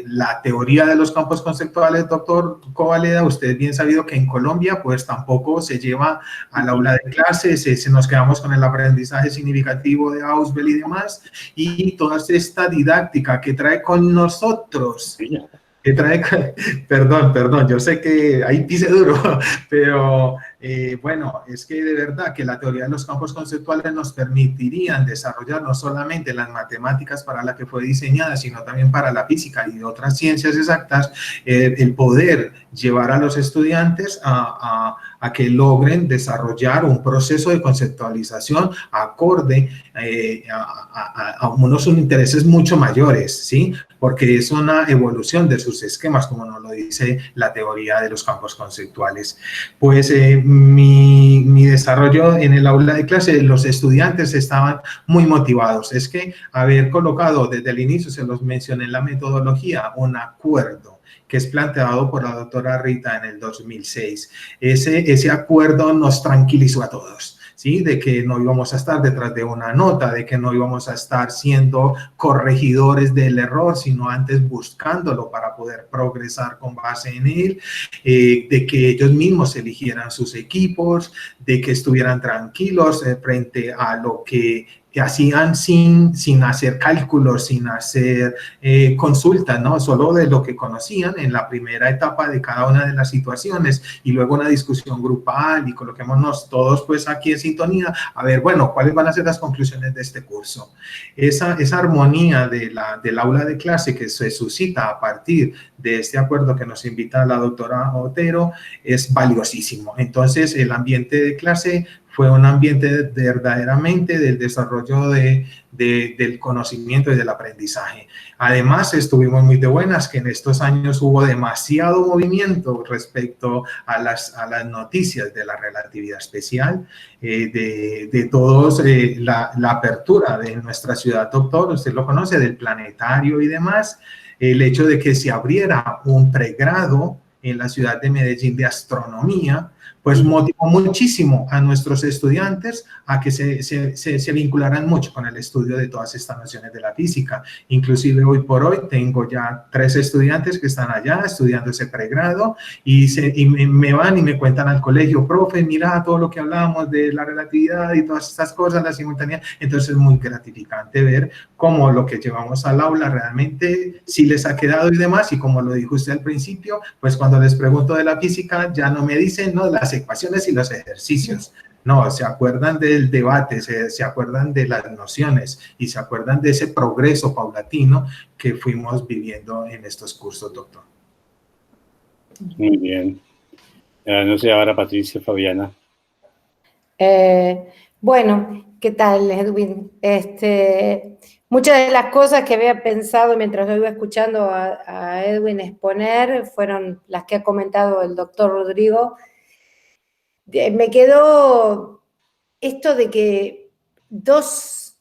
la teoría de los campos conceptuales, doctor Covaleda, usted es bien sabido que en Colombia pues tampoco se lleva al aula de clases, nos quedamos con el aprendizaje significativo de Ausubel y demás, y toda esta didáctica que trae con nosotros, que trae, perdón, yo sé que ahí pise duro, pero bueno, es que de verdad que la teoría de los campos conceptuales nos permitirían desarrollar no solamente las matemáticas para la que fue diseñada, sino también para la física y otras ciencias exactas, el poder llevar a los estudiantes a que logren desarrollar un proceso de conceptualización acorde a unos intereses mucho mayores, ¿sí? Porque es una evolución de sus esquemas, como nos lo dice la teoría de los campos conceptuales. Pues mi desarrollo en el aula de clase, los estudiantes estaban muy motivados. Es que haber colocado desde el inicio, se los mencioné en la metodología, un acuerdo que es planteado por la doctora Rita en el 2006. Ese acuerdo nos tranquilizó a todos, ¿sí? De que no íbamos a estar detrás de una nota, de que no íbamos a estar siendo corregidores del error, sino antes buscándolo para poder progresar con base en él, de que ellos mismos eligieran sus equipos, de que estuvieran tranquilos frente a lo que hacían sin hacer cálculos, sin hacer consultas, ¿no? Solo de lo que conocían en la primera etapa de cada una de las situaciones, y luego una discusión grupal y coloquémonos todos pues aquí en sintonía a ver, bueno, ¿cuáles van a ser las conclusiones de este curso? Esa armonía del aula de clase que se suscita a partir de este acuerdo que nos invita la doctora Otero es valiosísimo. Entonces, el ambiente de clase fue un ambiente verdaderamente del desarrollo del conocimiento y del aprendizaje. Además, estuvimos muy de buenas que en estos años hubo demasiado movimiento respecto a las noticias de la relatividad especial, de todos, la apertura de nuestra ciudad, doctor, usted lo conoce, del planetario y demás, el hecho de que se abriera un pregrado en la ciudad de Medellín de astronomía, pues motivó muchísimo a nuestros estudiantes a que se vincularan mucho con el estudio de todas estas nociones de la física. Inclusive hoy por hoy tengo ya 3 estudiantes que están allá estudiando ese pregrado y me van y me cuentan al colegio, profe, mira todo lo que hablábamos de la relatividad y todas estas cosas, la simultaneidad. Entonces es muy gratificante ver cómo lo que llevamos al aula realmente sí les ha quedado y demás, y como lo dijo usted al principio, pues cuando les pregunto de la física ya no me dicen, no, las ecuaciones y los ejercicios. No, se acuerdan del debate, se acuerdan de las nociones y se acuerdan de ese progreso paulatino que fuimos viviendo en estos cursos, doctor. Muy bien. No sé, ahora Patricia, Fabiana. Bueno, ¿qué tal, Edwin? Muchas de las cosas que había pensado mientras lo iba escuchando a Edwin exponer fueron las que ha comentado el doctor Rodrigo. Me quedó esto de que dos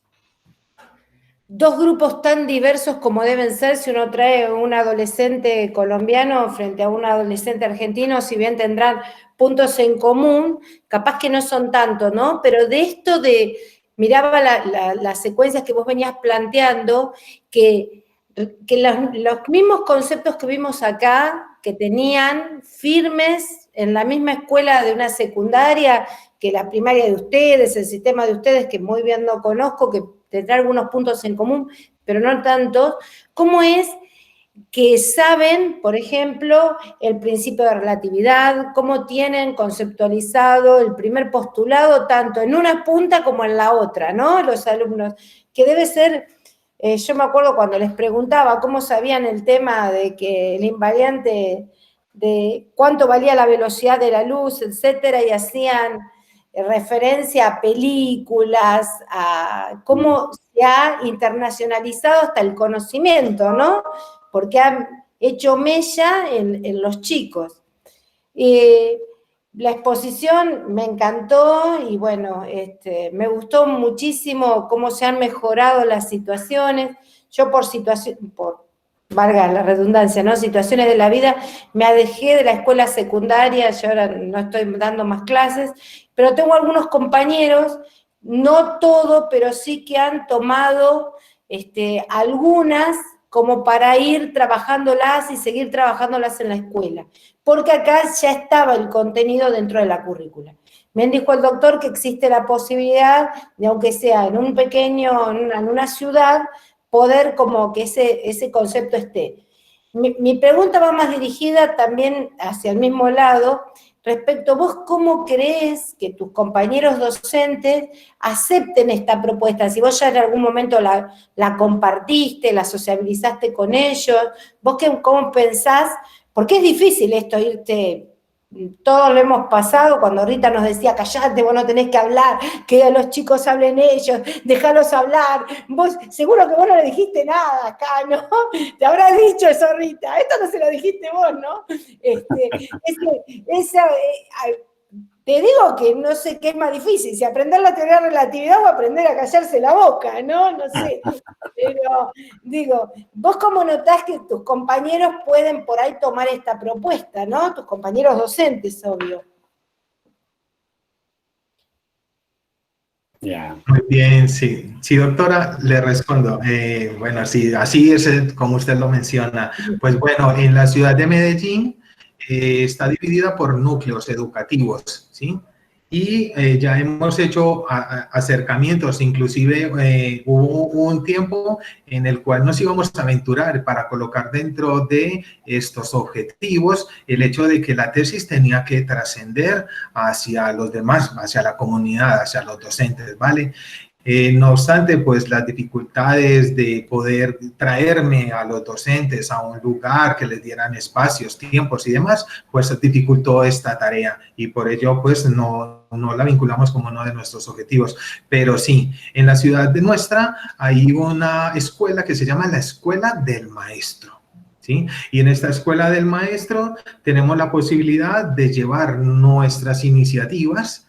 grupos tan diversos como deben ser, si uno trae un adolescente colombiano frente a un adolescente argentino, si bien tendrán puntos en común, capaz que no son tanto, ¿no? Pero de esto miraba las secuencias que vos venías planteando, que los mismos conceptos que vimos acá, que tenían firmes en la misma escuela de una secundaria, que la primaria de ustedes, el sistema de ustedes, que muy bien no conozco, que tendrá algunos puntos en común, pero no tantos, ¿cómo es que saben, por ejemplo, el principio de relatividad, cómo tienen conceptualizado el primer postulado, tanto en una punta como en la otra, ¿no? Los alumnos, que debe ser, yo me acuerdo cuando les preguntaba cómo sabían el tema de que el invariante, de cuánto valía la velocidad de la luz, etcétera, y hacían referencia a películas, a cómo se ha internacionalizado hasta el conocimiento, ¿no? Porque han hecho mella en los chicos. La exposición me encantó y bueno, me gustó muchísimo cómo se han mejorado las situaciones. Yo valga la redundancia, ¿no? Situaciones de la vida, me alejé de la escuela secundaria, yo ahora no estoy dando más clases, pero tengo algunos compañeros, no todo, pero sí que han tomado algunas como para ir trabajándolas y seguir trabajándolas en la escuela, porque acá ya estaba el contenido dentro de la currícula. Me dijo el doctor que existe la posibilidad de, aunque sea en un pequeño, en una ciudad, poder como que ese concepto esté. Mi pregunta va más dirigida también hacia el mismo lado, respecto a vos, ¿cómo crees que tus compañeros docentes acepten esta propuesta? Si vos ya en algún momento la compartiste, la sociabilizaste con ellos, ¿vos cómo pensás? Porque es difícil esto, irte... Todos lo hemos pasado cuando Rita nos decía, callate, vos no tenés que hablar, que los chicos hablen ellos, déjalos hablar. Vos, seguro que vos no le dijiste nada acá, ¿no? Te habrás dicho eso, Rita. Esto no se lo dijiste vos, ¿no? Te digo que no sé qué es más difícil, si aprender la teoría de relatividad o aprender a callarse la boca, ¿no? No sé. Pero, digo, vos cómo notás que tus compañeros pueden por ahí tomar esta propuesta, ¿no? Tus compañeros docentes, obvio. Yeah. Muy bien, sí. Sí, doctora, le respondo. Bueno, sí, así es como usted lo menciona. Pues bueno, en la ciudad de Medellín está dividida por núcleos educativos, ¿sí? Y ya hemos hecho acercamientos, inclusive hubo un tiempo en el cual nos íbamos a aventurar para colocar dentro de estos objetivos el hecho de que la tesis tenía que trascender hacia los demás, hacia la comunidad, hacia los docentes, ¿vale? No obstante, pues las dificultades de poder traerme a los docentes a un lugar que les dieran espacios, tiempos y demás, pues dificultó esta tarea y por ello pues no la vinculamos como uno de nuestros objetivos. Pero sí, en la ciudad de nuestra hay una escuela que se llama la Escuela del Maestro, ¿sí? Y en esta Escuela del Maestro tenemos la posibilidad de llevar nuestras iniciativas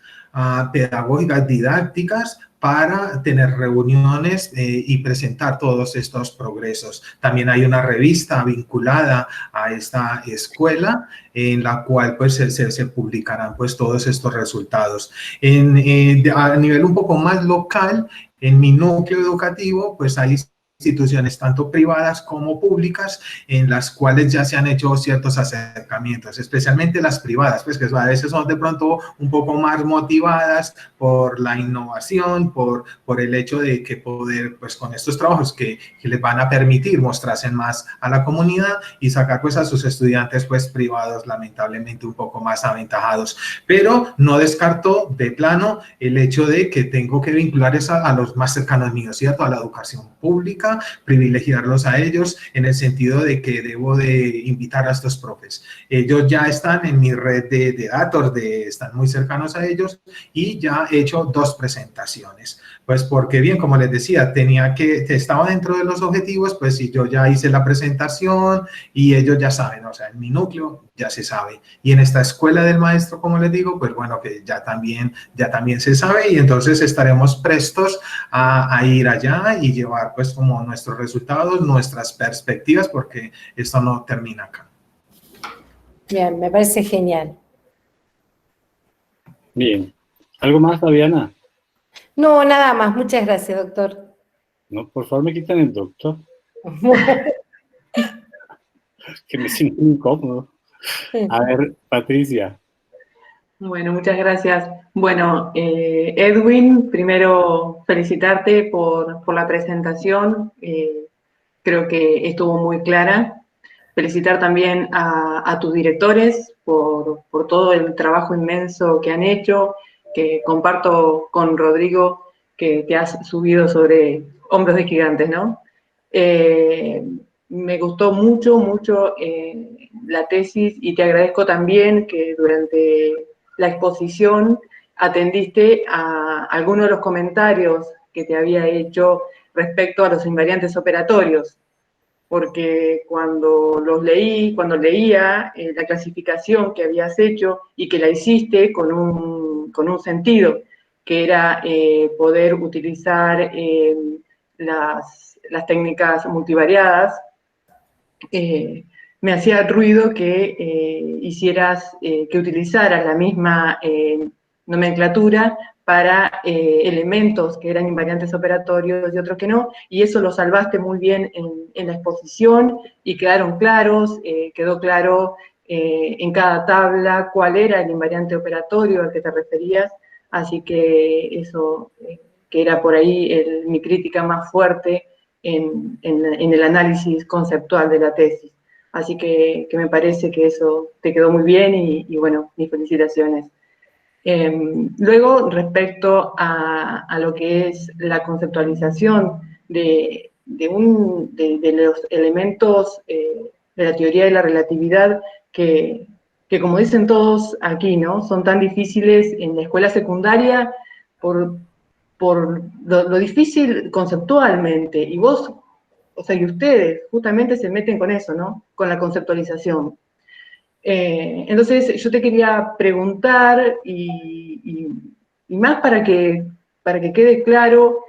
pedagógicas, didácticas, para tener reuniones y presentar todos estos progresos. También hay una revista vinculada a esta escuela en la cual pues se publicarán pues todos estos resultados. A nivel un poco más local, en mi núcleo educativo pues hay instituciones tanto privadas como públicas en las cuales ya se han hecho ciertos acercamientos, especialmente las privadas, pues que a veces son de pronto un poco más motivadas por la innovación, por el hecho de que poder, pues con estos trabajos que les van a permitir mostrarse más a la comunidad y sacar pues a sus estudiantes pues privados lamentablemente un poco más aventajados, pero no descarto de plano el hecho de que tengo que vincular eso a los más cercanos míos, ¿cierto? A la educación pública, privilegiarlos a ellos en el sentido de que debo de invitar a estos profes. Ellos ya están en mi red de datos, están muy cercanos a ellos y ya he hecho 2 presentaciones. Pues porque bien, como les decía, estaba dentro de los objetivos, pues si yo ya hice la presentación y ellos ya saben, o sea, en mi núcleo ya se sabe. Y en esta escuela del maestro, como les digo, pues bueno, que ya también se sabe y entonces estaremos prestos a ir allá y llevar pues como nuestros resultados, nuestras perspectivas, porque esto no termina acá. Bien, me parece genial. Bien. ¿Algo más, Fabiana? No, nada más. Muchas gracias, doctor. No, por favor, me quitan el doctor. Que me siento incómodo. A ver, Patricia. Bueno, muchas gracias. Bueno, Edwin, primero felicitarte por la presentación. Creo que estuvo muy clara. Felicitar también a tus directores por todo el trabajo inmenso que han hecho, que comparto con Rodrigo, que te has subido sobre hombros de gigantes, ¿no? Me gustó mucho la tesis y te agradezco también que durante la exposición atendiste a algunos de los comentarios que te había hecho respecto a los invariantes operatorios, porque cuando leía la clasificación que habías hecho y que la hiciste con un sentido, que era poder utilizar las técnicas multivariadas, me hacía ruido que que utilizaras la misma nomenclatura para elementos que eran invariantes operatorios y otros que no, y eso lo salvaste muy bien en la exposición y quedaron claros, quedó claro en cada tabla cuál era el invariante operatorio al que te referías, así que eso, que era por ahí mi crítica más fuerte en el análisis conceptual de la tesis. Así que me parece que eso te quedó muy bien y bueno, mis felicitaciones. Luego, respecto a lo que es la conceptualización de los elementos de la teoría de la relatividad que como dicen todos aquí, ¿no? Son tan difíciles en la escuela secundaria por lo difícil conceptualmente, y vos, o sea, y ustedes justamente se meten con eso, ¿no? Con la conceptualización. Entonces, yo te quería preguntar, y más para que quede claro,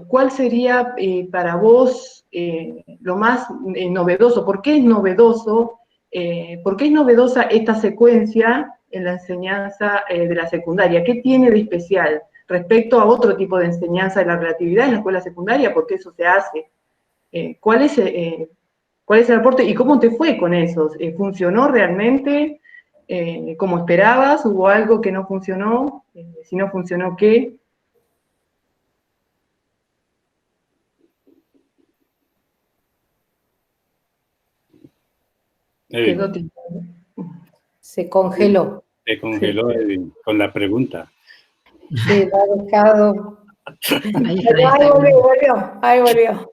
¿cuál sería para vos lo más novedoso? ¿Por qué es novedoso? ¿Por qué es novedosa esta secuencia en la enseñanza de la secundaria? ¿Qué tiene de especial respecto a otro tipo de enseñanza de la relatividad en la escuela secundaria? ¿Por qué eso se hace? ¿Cuál es el aporte y cómo te fue con eso? ¿Funcionó realmente como esperabas? ¿Hubo algo que no funcionó? Si no funcionó, ¿qué? Se congeló. Se congeló con la pregunta. Sí, lo ha dejado. Ahí volvió.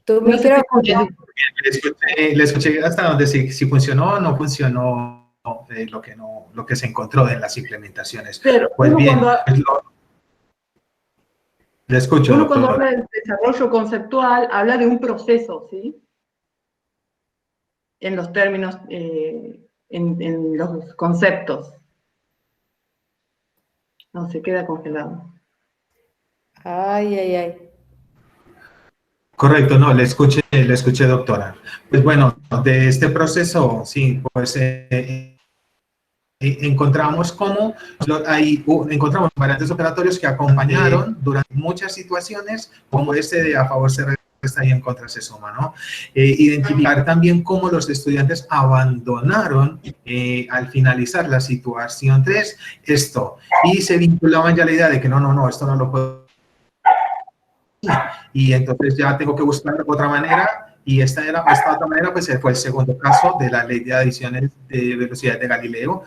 Tu micrófono. Le escuché hasta donde si funcionó o no funcionó lo que se encontró en las implementaciones. Pero pues bien, le escucho. Uno cuando habla del desarrollo conceptual habla de un proceso, ¿sí? En los términos, en los conceptos. No, se queda congelado. Ay, ay, ay. Correcto, no, le escuché, doctora. Pues bueno, de este proceso, sí, pues encontramos cómo encontramos variantes operatorios que acompañaron durante muchas situaciones, como este de a favor se resta y en contra se suma, ¿no? Identificar también cómo los estudiantes abandonaron al finalizar la situación 3 esto, y se vinculaban ya la idea de que no, esto no lo puedo, y entonces ya tengo que buscar otra manera. Y esta otra manera, pues fue el segundo caso de la ley de adiciones de velocidad de Galileo.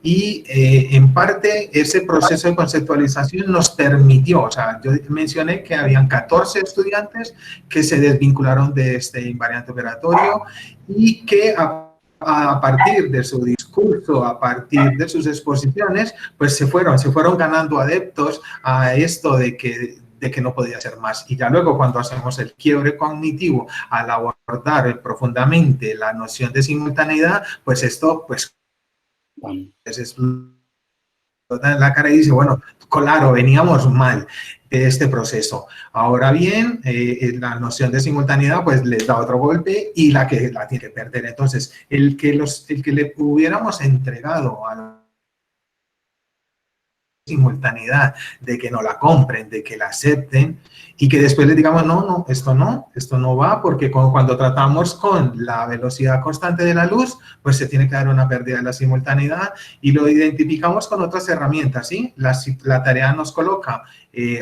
Y en parte ese proceso de conceptualización nos permitió, o sea, yo mencioné que habían 14 estudiantes que se desvincularon de este invariante operatorio y que a partir de su discurso, a partir de sus exposiciones, pues se fueron ganando adeptos a esto de que no podía ser más. Y ya luego cuando hacemos el quiebre cognitivo al abordar profundamente la noción de simultaneidad, pues esto pues explota en la cara y dice, bueno, claro, veníamos mal de este proceso. Ahora bien, la noción de simultaneidad pues les da otro golpe y la tiene que perder. Entonces, el que le hubiéramos entregado a la simultaneidad, de que no la compren, de que la acepten y que después les digamos, no, esto no va, porque cuando tratamos con la velocidad constante de la luz, pues se tiene que dar una pérdida de la simultaneidad y lo identificamos con otras herramientas, ¿sí? La tarea nos coloca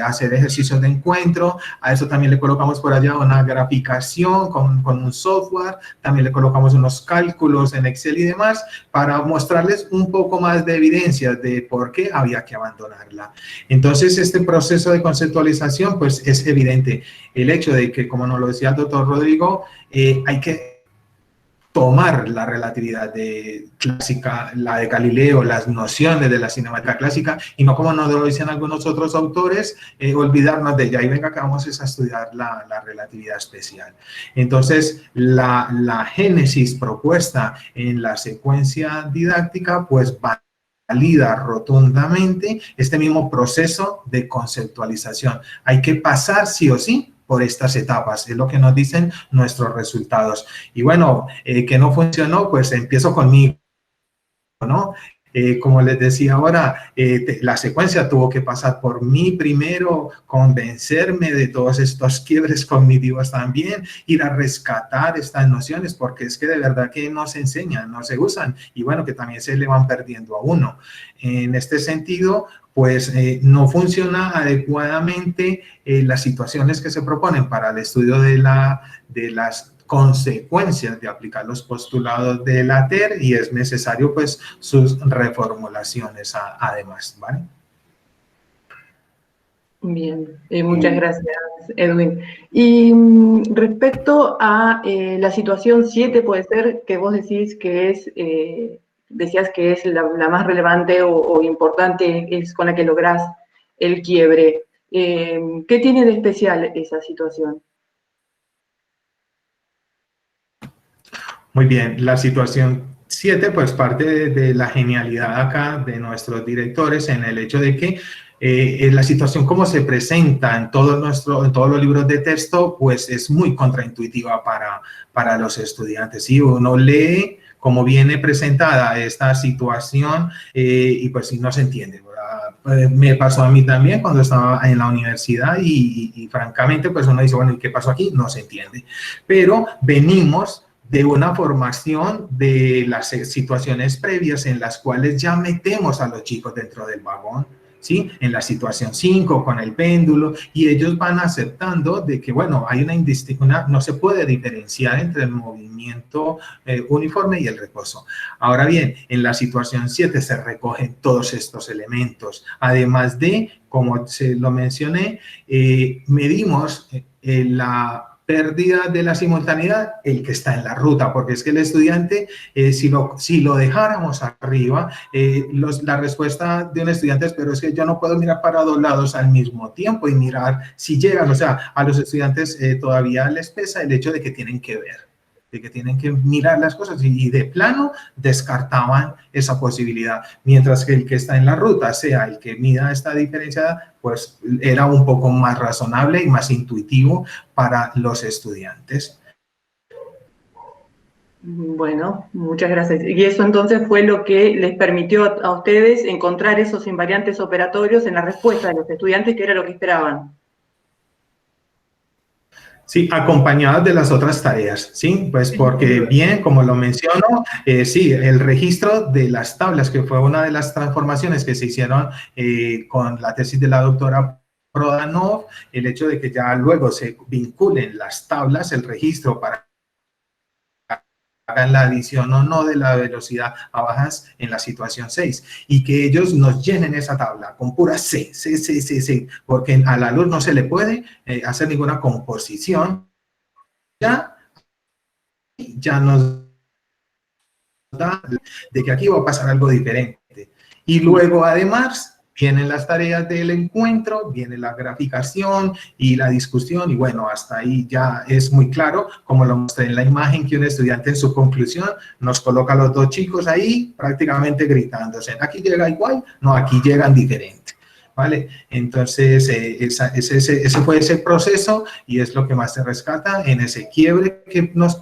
hacer ejercicios de encuentro, a eso también le colocamos por allá una graficación con un software, también le colocamos unos cálculos en Excel y demás para mostrarles un poco más de evidencias de por qué había que abandonarla. Entonces, este proceso de conceptualización, pues es evidente. El hecho de que, como nos lo decía el doctor Rodrigo, hay que tomar la relatividad clásica, la de Galileo, las nociones de la cinemática clásica, y no como nos lo dicen algunos otros autores, olvidarnos de ella y venga que vamos a estudiar la relatividad especial. Entonces, la génesis propuesta en la secuencia didáctica, pues valida rotundamente este mismo proceso de conceptualización. Hay que pasar sí o sí por estas etapas, es lo que nos dicen nuestros resultados. Y bueno, que no funcionó, pues empiezo conmigo, ¿no? Como les decía ahora, la secuencia tuvo que pasar por mí primero, convencerme de todos estos quiebres cognitivos también, ir a rescatar estas nociones, porque es que de verdad que no se enseñan, no se usan, y bueno, que también se le van perdiendo a uno. En este sentido, pues no funciona adecuadamente las situaciones que se proponen para el estudio de las consecuencias de aplicar los postulados de la TER y es necesario pues sus reformulaciones además, ¿vale? Bien, muchas gracias, Edwin. Y respecto a la situación 7, puede ser que vos decís que es, decías que es la más relevante o importante, es con la que lográs el quiebre. ¿Qué tiene de especial esa situación? Muy bien, la situación 7 pues parte de la genialidad acá de nuestros directores en el hecho de que la situación como se presenta en todos los libros de texto pues es muy contraintuitiva para los estudiantes. Si uno lee cómo viene presentada esta situación y pues no se entiende, ¿verdad? Me pasó a mí también cuando estaba en la universidad y francamente pues uno dice, bueno, ¿y qué pasó aquí? No se entiende. Pero venimos de una formación de las situaciones previas en las cuales ya metemos a los chicos dentro del vagón, ¿sí? En la situación 5 con el péndulo y ellos van aceptando de que, bueno, hay no se puede diferenciar entre el movimiento uniforme y el reposo. Ahora bien, en la situación 7 se recogen todos estos elementos, además de, como se lo mencioné, medimos la pérdida de la simultaneidad, el que está en la ruta, porque es que el estudiante, si lo dejáramos arriba, la respuesta de un estudiante es, pero es que yo no puedo mirar para dos lados al mismo tiempo y mirar si llegan, o sea, a los estudiantes todavía les pesa el hecho de que tienen que ver. de que tienen que mirar las cosas y de plano descartaban esa posibilidad, mientras que el que está en la ruta sea el que mida esta diferencia, pues era un poco más razonable y más intuitivo para los estudiantes. Bueno, muchas gracias. Y eso entonces fue lo que les permitió a ustedes encontrar esos invariantes operatorios en la respuesta de los estudiantes, que era lo que esperaban. Sí, acompañadas de las otras tareas, ¿sí? Pues porque bien, como lo menciono, sí, el registro de las tablas, que fue una de las transformaciones que se hicieron con la tesis de la doctora Prodanov, el hecho de que ya luego se vinculen las tablas, el registro para hagan la adición o no de la velocidad a bajas en la situación 6 y que ellos nos llenen esa tabla con pura C, porque a la luz no se le puede hacer ninguna composición, ya nos da de que aquí va a pasar algo diferente. Y luego además vienen las tareas del encuentro, viene la graficación y la discusión, y bueno, hasta ahí ya es muy claro, como lo mostré en la imagen, que un estudiante en su conclusión nos coloca a los dos chicos ahí prácticamente gritándose, aquí llega igual, no, aquí llegan diferente, ¿vale? Entonces, ese fue ese proceso y es lo que más se rescata en ese quiebre que nos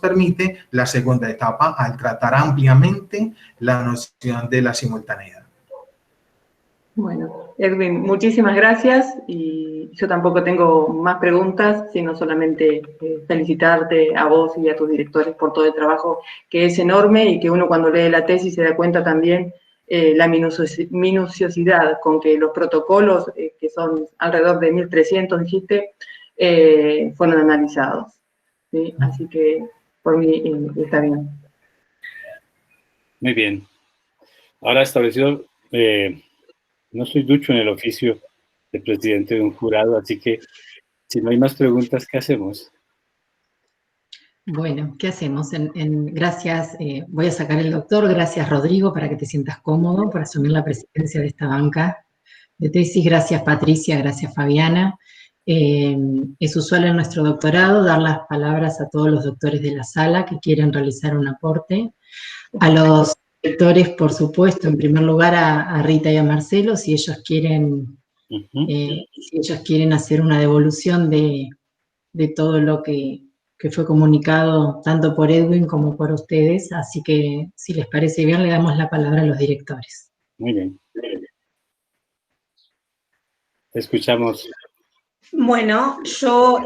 permite la segunda etapa al tratar ampliamente la noción de la simultaneidad. Bueno, Edwin, muchísimas gracias y yo tampoco tengo más preguntas, sino solamente felicitarte a vos y a tus directores por todo el trabajo que es enorme y que uno cuando lee la tesis se da cuenta también la minuciosidad con que los protocolos, que son alrededor de 1.300, dijiste, fueron analizados, ¿sí? Así que por mí está bien. Muy bien. Ahora establecido... no soy ducho en el oficio de presidente de un jurado, así que si no hay más preguntas, ¿qué hacemos? Bueno, ¿qué hacemos? Gracias, voy a sacar el doctor, gracias Rodrigo, para que te sientas cómodo por asumir la presidencia de esta banca de tesis. Gracias Patricia, gracias Fabiana. Es usual en nuestro doctorado dar las palabras a todos los doctores de la sala que quieren realizar un aporte. A los directores, por supuesto, en primer lugar a Rita y a Marcelo, si ellos quieren, hacer una devolución de todo lo que fue comunicado tanto por Edwin como por ustedes, así que si les parece bien le damos la palabra a los directores. Muy bien. Te escuchamos. Bueno, yo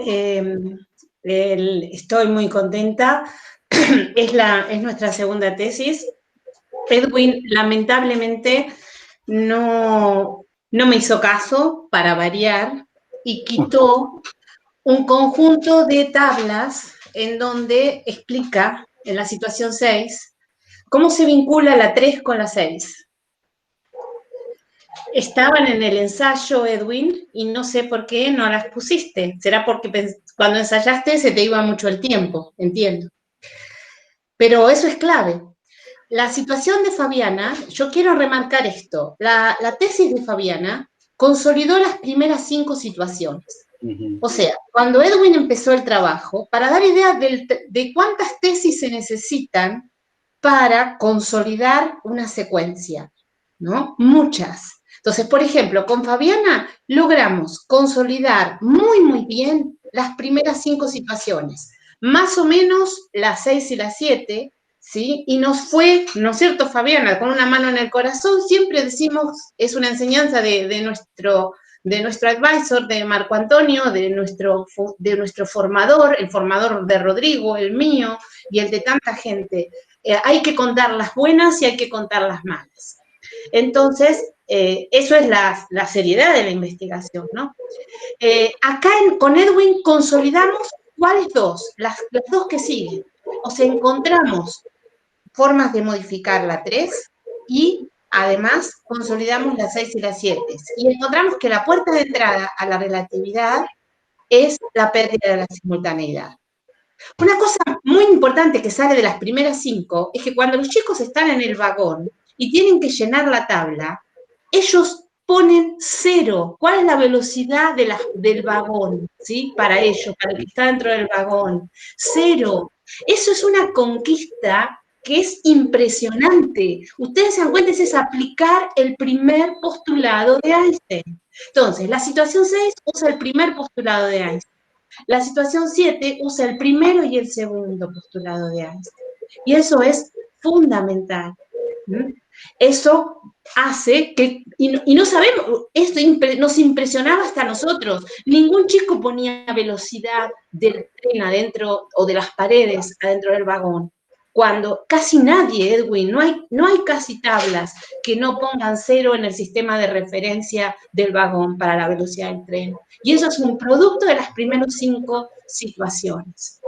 estoy muy contenta, es nuestra segunda tesis. Edwin lamentablemente no me hizo caso, para variar, y quitó un conjunto de tablas en donde explica, en la situación 6, cómo se vincula la 3 con la 6. Estaban en el ensayo, Edwin, y no sé por qué no las pusiste. Será porque cuando ensayaste se te iba mucho el tiempo, entiendo. Pero eso es clave. La situación de Fabiana, yo quiero remarcar esto, la tesis de Fabiana consolidó las primeras 5 situaciones. O sea, cuando Edwin empezó el trabajo, para dar idea de cuántas tesis se necesitan para consolidar una secuencia, ¿no? Muchas. Entonces, por ejemplo, con Fabiana logramos consolidar muy, muy bien las primeras 5 situaciones, más o menos las 6 y las 7, ¿sí? Y nos fue, ¿no es cierto, Fabiana? Con una mano en el corazón, siempre decimos, es una enseñanza de nuestro advisor, de Marco Antonio, de nuestro formador, el formador de Rodrigo, el mío y el de tanta gente. Hay que contar las buenas y hay que contar las malas. Entonces, eso es la seriedad de la investigación, ¿no? Acá con Edwin consolidamos cuáles dos, las dos que siguen. O sea, encontramos formas de modificar la 3 y además consolidamos las 6 y las 7. Y encontramos que la puerta de entrada a la relatividad es la pérdida de la simultaneidad. Una cosa muy importante que sale de las primeras 5 es que cuando los chicos están en el vagón y tienen que llenar la tabla, ellos ponen 0. ¿Cuál es la velocidad del vagón? ¿Sí? Para ellos, para el que está dentro del vagón. 0. Eso es una conquista que es impresionante. Ustedes se dan cuenta, es aplicar el primer postulado de Einstein. Entonces, la situación 6 usa el primer postulado de Einstein. La situación 7 usa el primero y el segundo postulado de Einstein. Y eso es fundamental. Eso hace que, y no sabemos, esto nos impresionaba hasta a nosotros. Ningún chico ponía velocidad del tren adentro o de las paredes adentro del vagón. Cuando casi nadie, Edwin, no hay casi tablas que no pongan 0 en el sistema de referencia del vagón para la velocidad del tren. Y eso es un producto de las primeras 5 situaciones.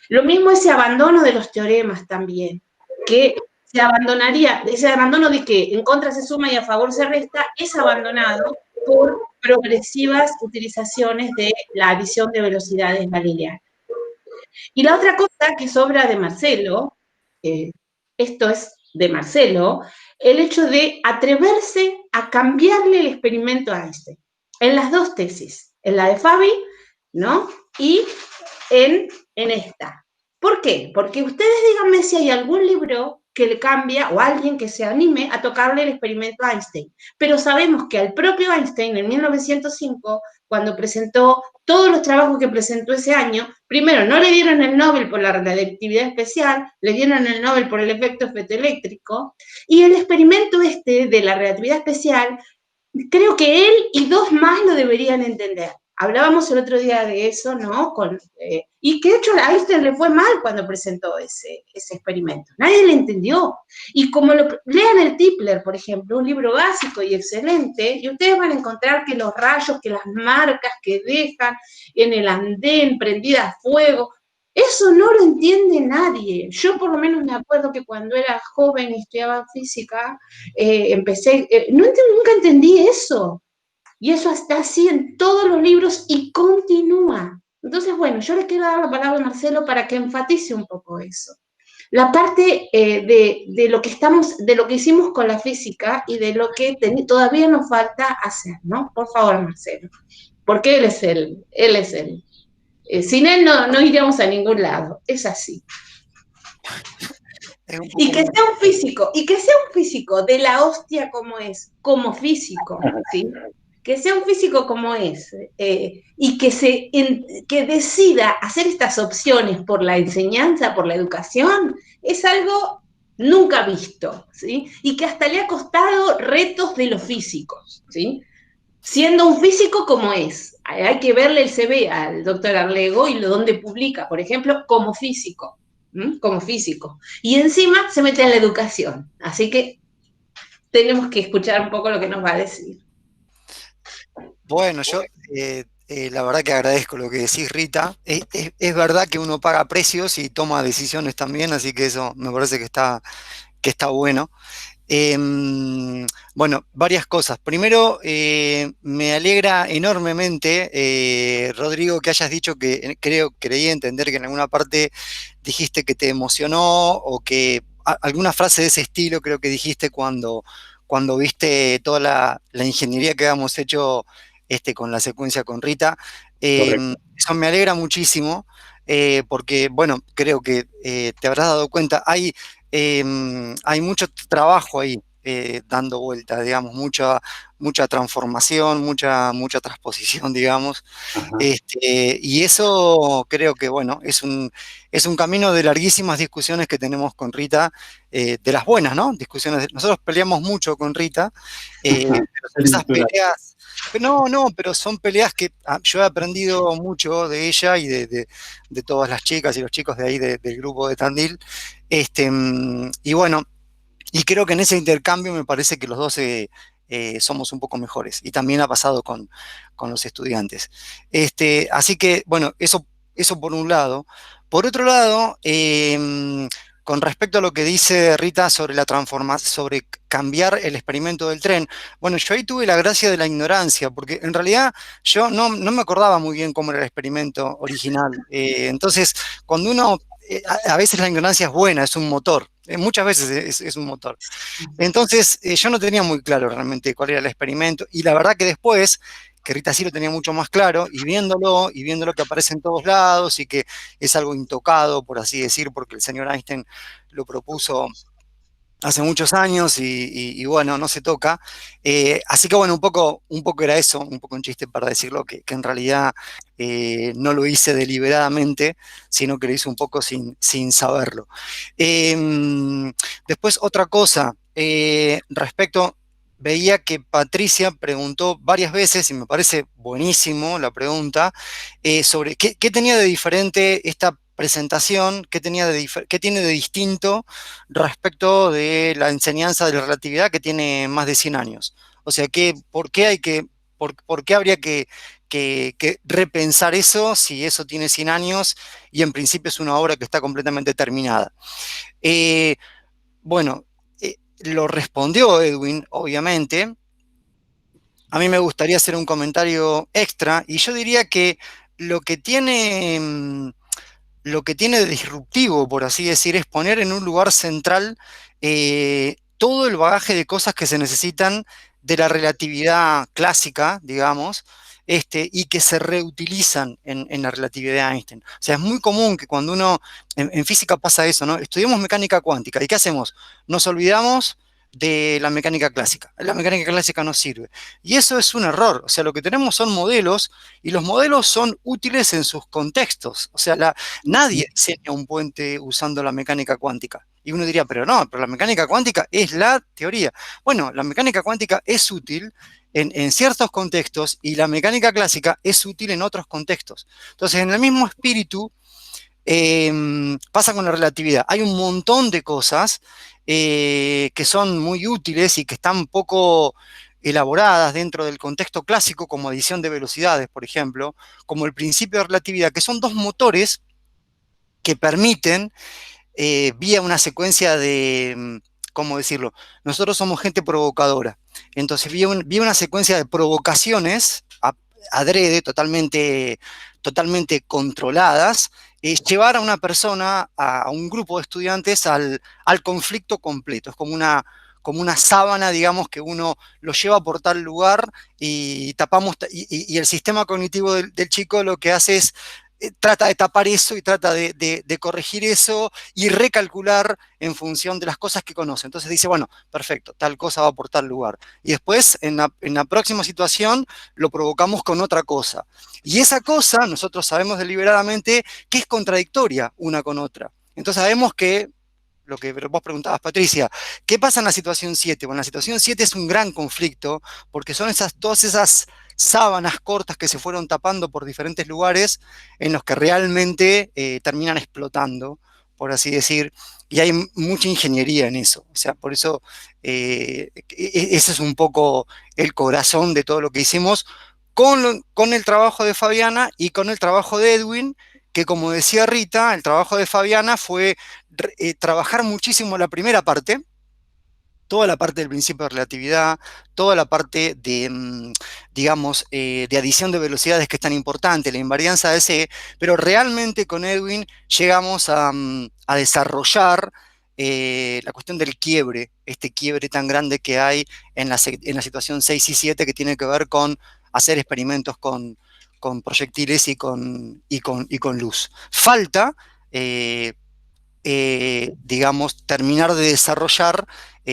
Lo mismo ese abandono de los teoremas también, que se abandonaría, ese abandono de que en contra se suma y a favor se resta, es abandonado por progresivas utilizaciones de la adición de velocidades galileanas. Y la otra cosa que es obra de Marcelo, esto es de Marcelo, el hecho de atreverse a cambiarle el experimento a Einstein, en las 2 tesis, en la de Fabi, ¿no? Y en esta. ¿Por qué? Porque ustedes díganme si hay algún libro que le cambia, o alguien que se anime a tocarle el experimento a Einstein. Pero sabemos que al propio Einstein, en 1905, cuando presentó todos los trabajos que presentó ese año, primero, no le dieron el Nobel por la relatividad especial, le dieron el Nobel por el efecto fotoeléctrico, y el experimento de la relatividad especial, creo que él y 2 más lo deberían entender. Hablábamos el otro día de eso, ¿no? Y que de hecho a Einstein le fue mal cuando presentó ese experimento. Nadie le entendió. Y como lean el Tipler, por ejemplo, un libro básico y excelente, y ustedes van a encontrar que los rayos, que las marcas que dejan en el andén prendida a fuego, eso no lo entiende nadie. Yo por lo menos me acuerdo que cuando era joven y estudiaba física, nunca entendí eso. Y eso está así en todos los libros y continúa. Entonces, bueno, yo les quiero dar la palabra a Marcelo para que enfatice un poco eso. La parte de lo que hicimos con la física y de lo que todavía nos falta hacer, ¿no? Por favor, Marcelo. Porque él es él. Sin él no iríamos a ningún lado. Es así. Y que sea un físico de la hostia como es, como físico, ¿sí? Que sea un físico como es, y que decida hacer estas opciones por la enseñanza, por la educación, es algo nunca visto, ¿sí? Y que hasta le ha costado retos de los físicos, ¿sí? Siendo un físico como es. Hay que verle el CV al doctor Arlego y donde publica, por ejemplo, como físico. Y encima se mete en la educación. Así que tenemos que escuchar un poco lo que nos va a decir. Bueno, yo la verdad que agradezco lo que decís, Rita. Es verdad que uno paga precios y toma decisiones también, así que eso me parece que está bueno. Bueno, varias cosas. Primero, me alegra enormemente, Rodrigo, que hayas dicho que creí entender que en alguna parte dijiste que te emocionó o que alguna frase de ese estilo creo que dijiste cuando viste toda la ingeniería que habíamos hecho con la secuencia con Rita. Eso me alegra muchísimo, porque, bueno, creo que te habrás dado cuenta, hay mucho trabajo ahí dando vuelta, digamos, mucha transformación, mucha transposición, digamos. Y eso creo que, bueno, es un camino de larguísimas discusiones que tenemos con Rita, de las buenas, ¿no? Nosotros peleamos mucho con Rita, pero esas peleas, pero son peleas que yo he aprendido mucho de ella y de todas las chicas y los chicos de ahí del grupo de Tandil. Y bueno, y creo que en ese intercambio me parece que los dos somos un poco mejores. Y también ha pasado con los estudiantes. Así que, bueno, eso por un lado. Por otro lado, con respecto a lo que dice Rita sobre la transformación, sobre cambiar el experimento del tren, bueno, yo ahí tuve la gracia de la ignorancia, porque en realidad yo no me acordaba muy bien cómo era el experimento original. Entonces, cuando uno, a veces la ignorancia es buena, es un motor. Muchas veces es un motor. Entonces, yo no tenía muy claro realmente cuál era el experimento, y la verdad que después, Rita sí lo tenía mucho más claro, y viéndolo que aparece en todos lados y que es algo intocado, por así decir, porque el señor Einstein lo propuso hace muchos años y bueno, no se toca. Así que bueno, un poco era eso, un poco un chiste para decirlo, que en realidad no lo hice deliberadamente, sino que lo hice un poco sin saberlo. Después otra cosa, respecto, veía que Patricia preguntó varias veces, y me parece buenísimo la pregunta, sobre qué tenía de diferente esta presentación, qué tiene de distinto respecto de la enseñanza de la relatividad que tiene más de 100 años. O sea, ¿por qué habría que repensar eso si eso tiene 100 años y en principio es una obra que está completamente terminada? Bueno, lo respondió Edwin, obviamente. A mí me gustaría hacer un comentario extra, y yo diría que lo que tiene de disruptivo, por así decir, es poner en un lugar central todo el bagaje de cosas que se necesitan de la relatividad clásica, digamos, y que se reutilizan en la relatividad de Einstein. O sea, es muy común que cuando uno, en física pasa eso, ¿no? Estudiamos mecánica cuántica, ¿y qué hacemos? Nos olvidamos de la mecánica clásica. La mecánica clásica no sirve. Y eso es un error. O sea, lo que tenemos son modelos, y los modelos son útiles en sus contextos. O sea, nadie enseña un puente usando la mecánica cuántica. Y uno diría, pero la mecánica cuántica es la teoría. Bueno, la mecánica cuántica es útil en ciertos contextos, y la mecánica clásica es útil en otros contextos. Entonces, en el mismo espíritu, pasa con la relatividad. Hay un montón de cosas que son muy útiles y que están poco elaboradas dentro del contexto clásico, como adición de velocidades, por ejemplo, como el principio de relatividad, que son dos motores que permiten, vía una secuencia de, ¿cómo decirlo? Nosotros somos gente provocadora. Entonces, vía una secuencia de provocaciones adrede, totalmente controladas, llevar a una persona, a un grupo de estudiantes al conflicto completo. Es como una sábana, digamos, que uno lo lleva por tal lugar y tapamos, y el sistema cognitivo del chico lo que hace es trata de tapar eso y trata de corregir eso y recalcular en función de las cosas que conoce. Entonces dice, bueno, perfecto, tal cosa va por tal lugar. Y después, en la próxima situación, lo provocamos con otra cosa. Y esa cosa, nosotros sabemos deliberadamente que es contradictoria una con otra. Entonces sabemos que, lo que vos preguntabas, Patricia, ¿qué pasa en la situación 7? Bueno, la situación 7 es un gran conflicto, porque son todas esas sábanas cortas que se fueron tapando por diferentes lugares en los que realmente terminan explotando, por así decir, y hay mucha ingeniería en eso. O sea, por eso ese es un poco el corazón de todo lo que hicimos con el trabajo de Fabiana y con el trabajo de Edwin, que, como decía Rita, el trabajo de Fabiana fue trabajar muchísimo la primera parte, toda la parte del principio de relatividad, toda la parte de, digamos, de adición de velocidades, que es tan importante, la invarianza de C, pero realmente con Edwin llegamos a desarrollar la cuestión del quiebre, este quiebre tan grande que hay en la situación 6 y 7, que tiene que ver con hacer experimentos con proyectiles y con luz. Falta, digamos, terminar de desarrollar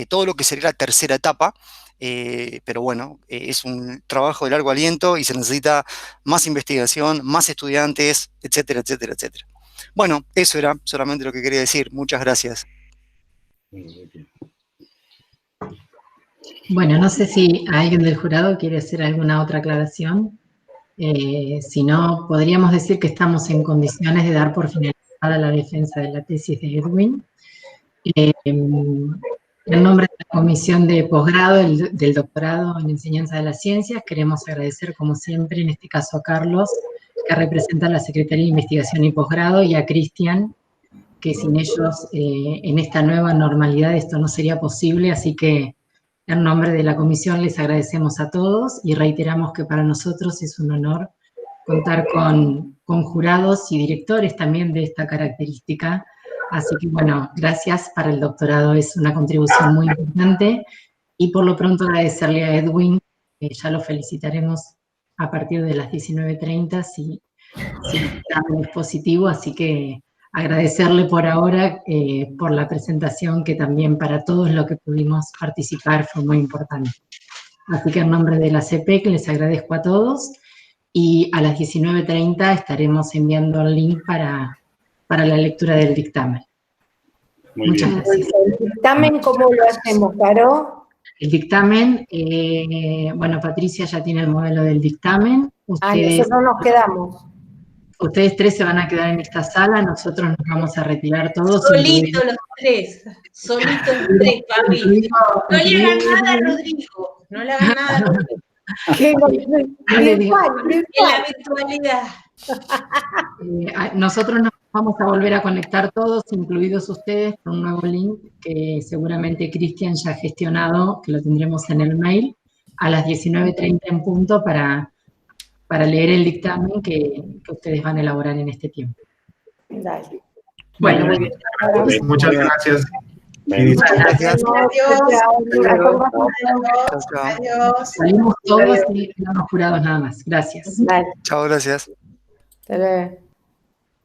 todo lo que sería la tercera etapa, pero bueno, es un trabajo de largo aliento y se necesita más investigación, más estudiantes, etcétera, etcétera, etcétera. Bueno, eso era solamente lo que quería decir. Muchas gracias. Bueno, no sé si alguien del jurado quiere hacer alguna otra aclaración. Si no, podríamos decir que estamos en condiciones de dar por finalizada la defensa de la tesis de Edwin. En nombre de la Comisión de Posgrado del Doctorado en Enseñanza de las Ciencias, queremos agradecer, como siempre, en este caso a Carlos, que representa a la Secretaría de Investigación y Posgrado, y a Cristian, que sin ellos, en esta nueva normalidad, esto no sería posible. Así que, en nombre de la Comisión, les agradecemos a todos y reiteramos que para nosotros es un honor contar con jurados y directores también de esta característica. Así que, bueno, gracias. Para el doctorado es una contribución muy importante, y por lo pronto agradecerle a Edwin, ya lo felicitaremos a partir de las 19:30 si el es positivo, así que agradecerle por ahora por la presentación, que también para todos los que pudimos participar fue muy importante. Así que en nombre de la CPEC les agradezco a todos, y a las 19:30 estaremos enviando el link para la lectura del dictamen. Muchas gracias. ¿El dictamen cómo lo hacemos, Caro? El dictamen, bueno, Patricia ya tiene el modelo del dictamen. Nosotros nos quedamos. Ustedes tres se van a quedar en esta sala, nosotros nos vamos a retirar todos. Solitos los tres, Fabi. No le hagan nada a Rodrigo, no le hagan nada a Rodrigo. La virtualidad. Nosotros nos vamos a volver a conectar todos, incluidos ustedes, con un nuevo link que seguramente Cristian ya ha gestionado, que lo tendremos en el mail, a las 19:30 en punto para leer el dictamen que ustedes van a elaborar en este tiempo. Dale. Bueno, muy bien. Muchas gracias. Gracias. Adiós. Salimos todos y quedamos jurados nada más. Gracias. Chao, gracias. Hasta luego.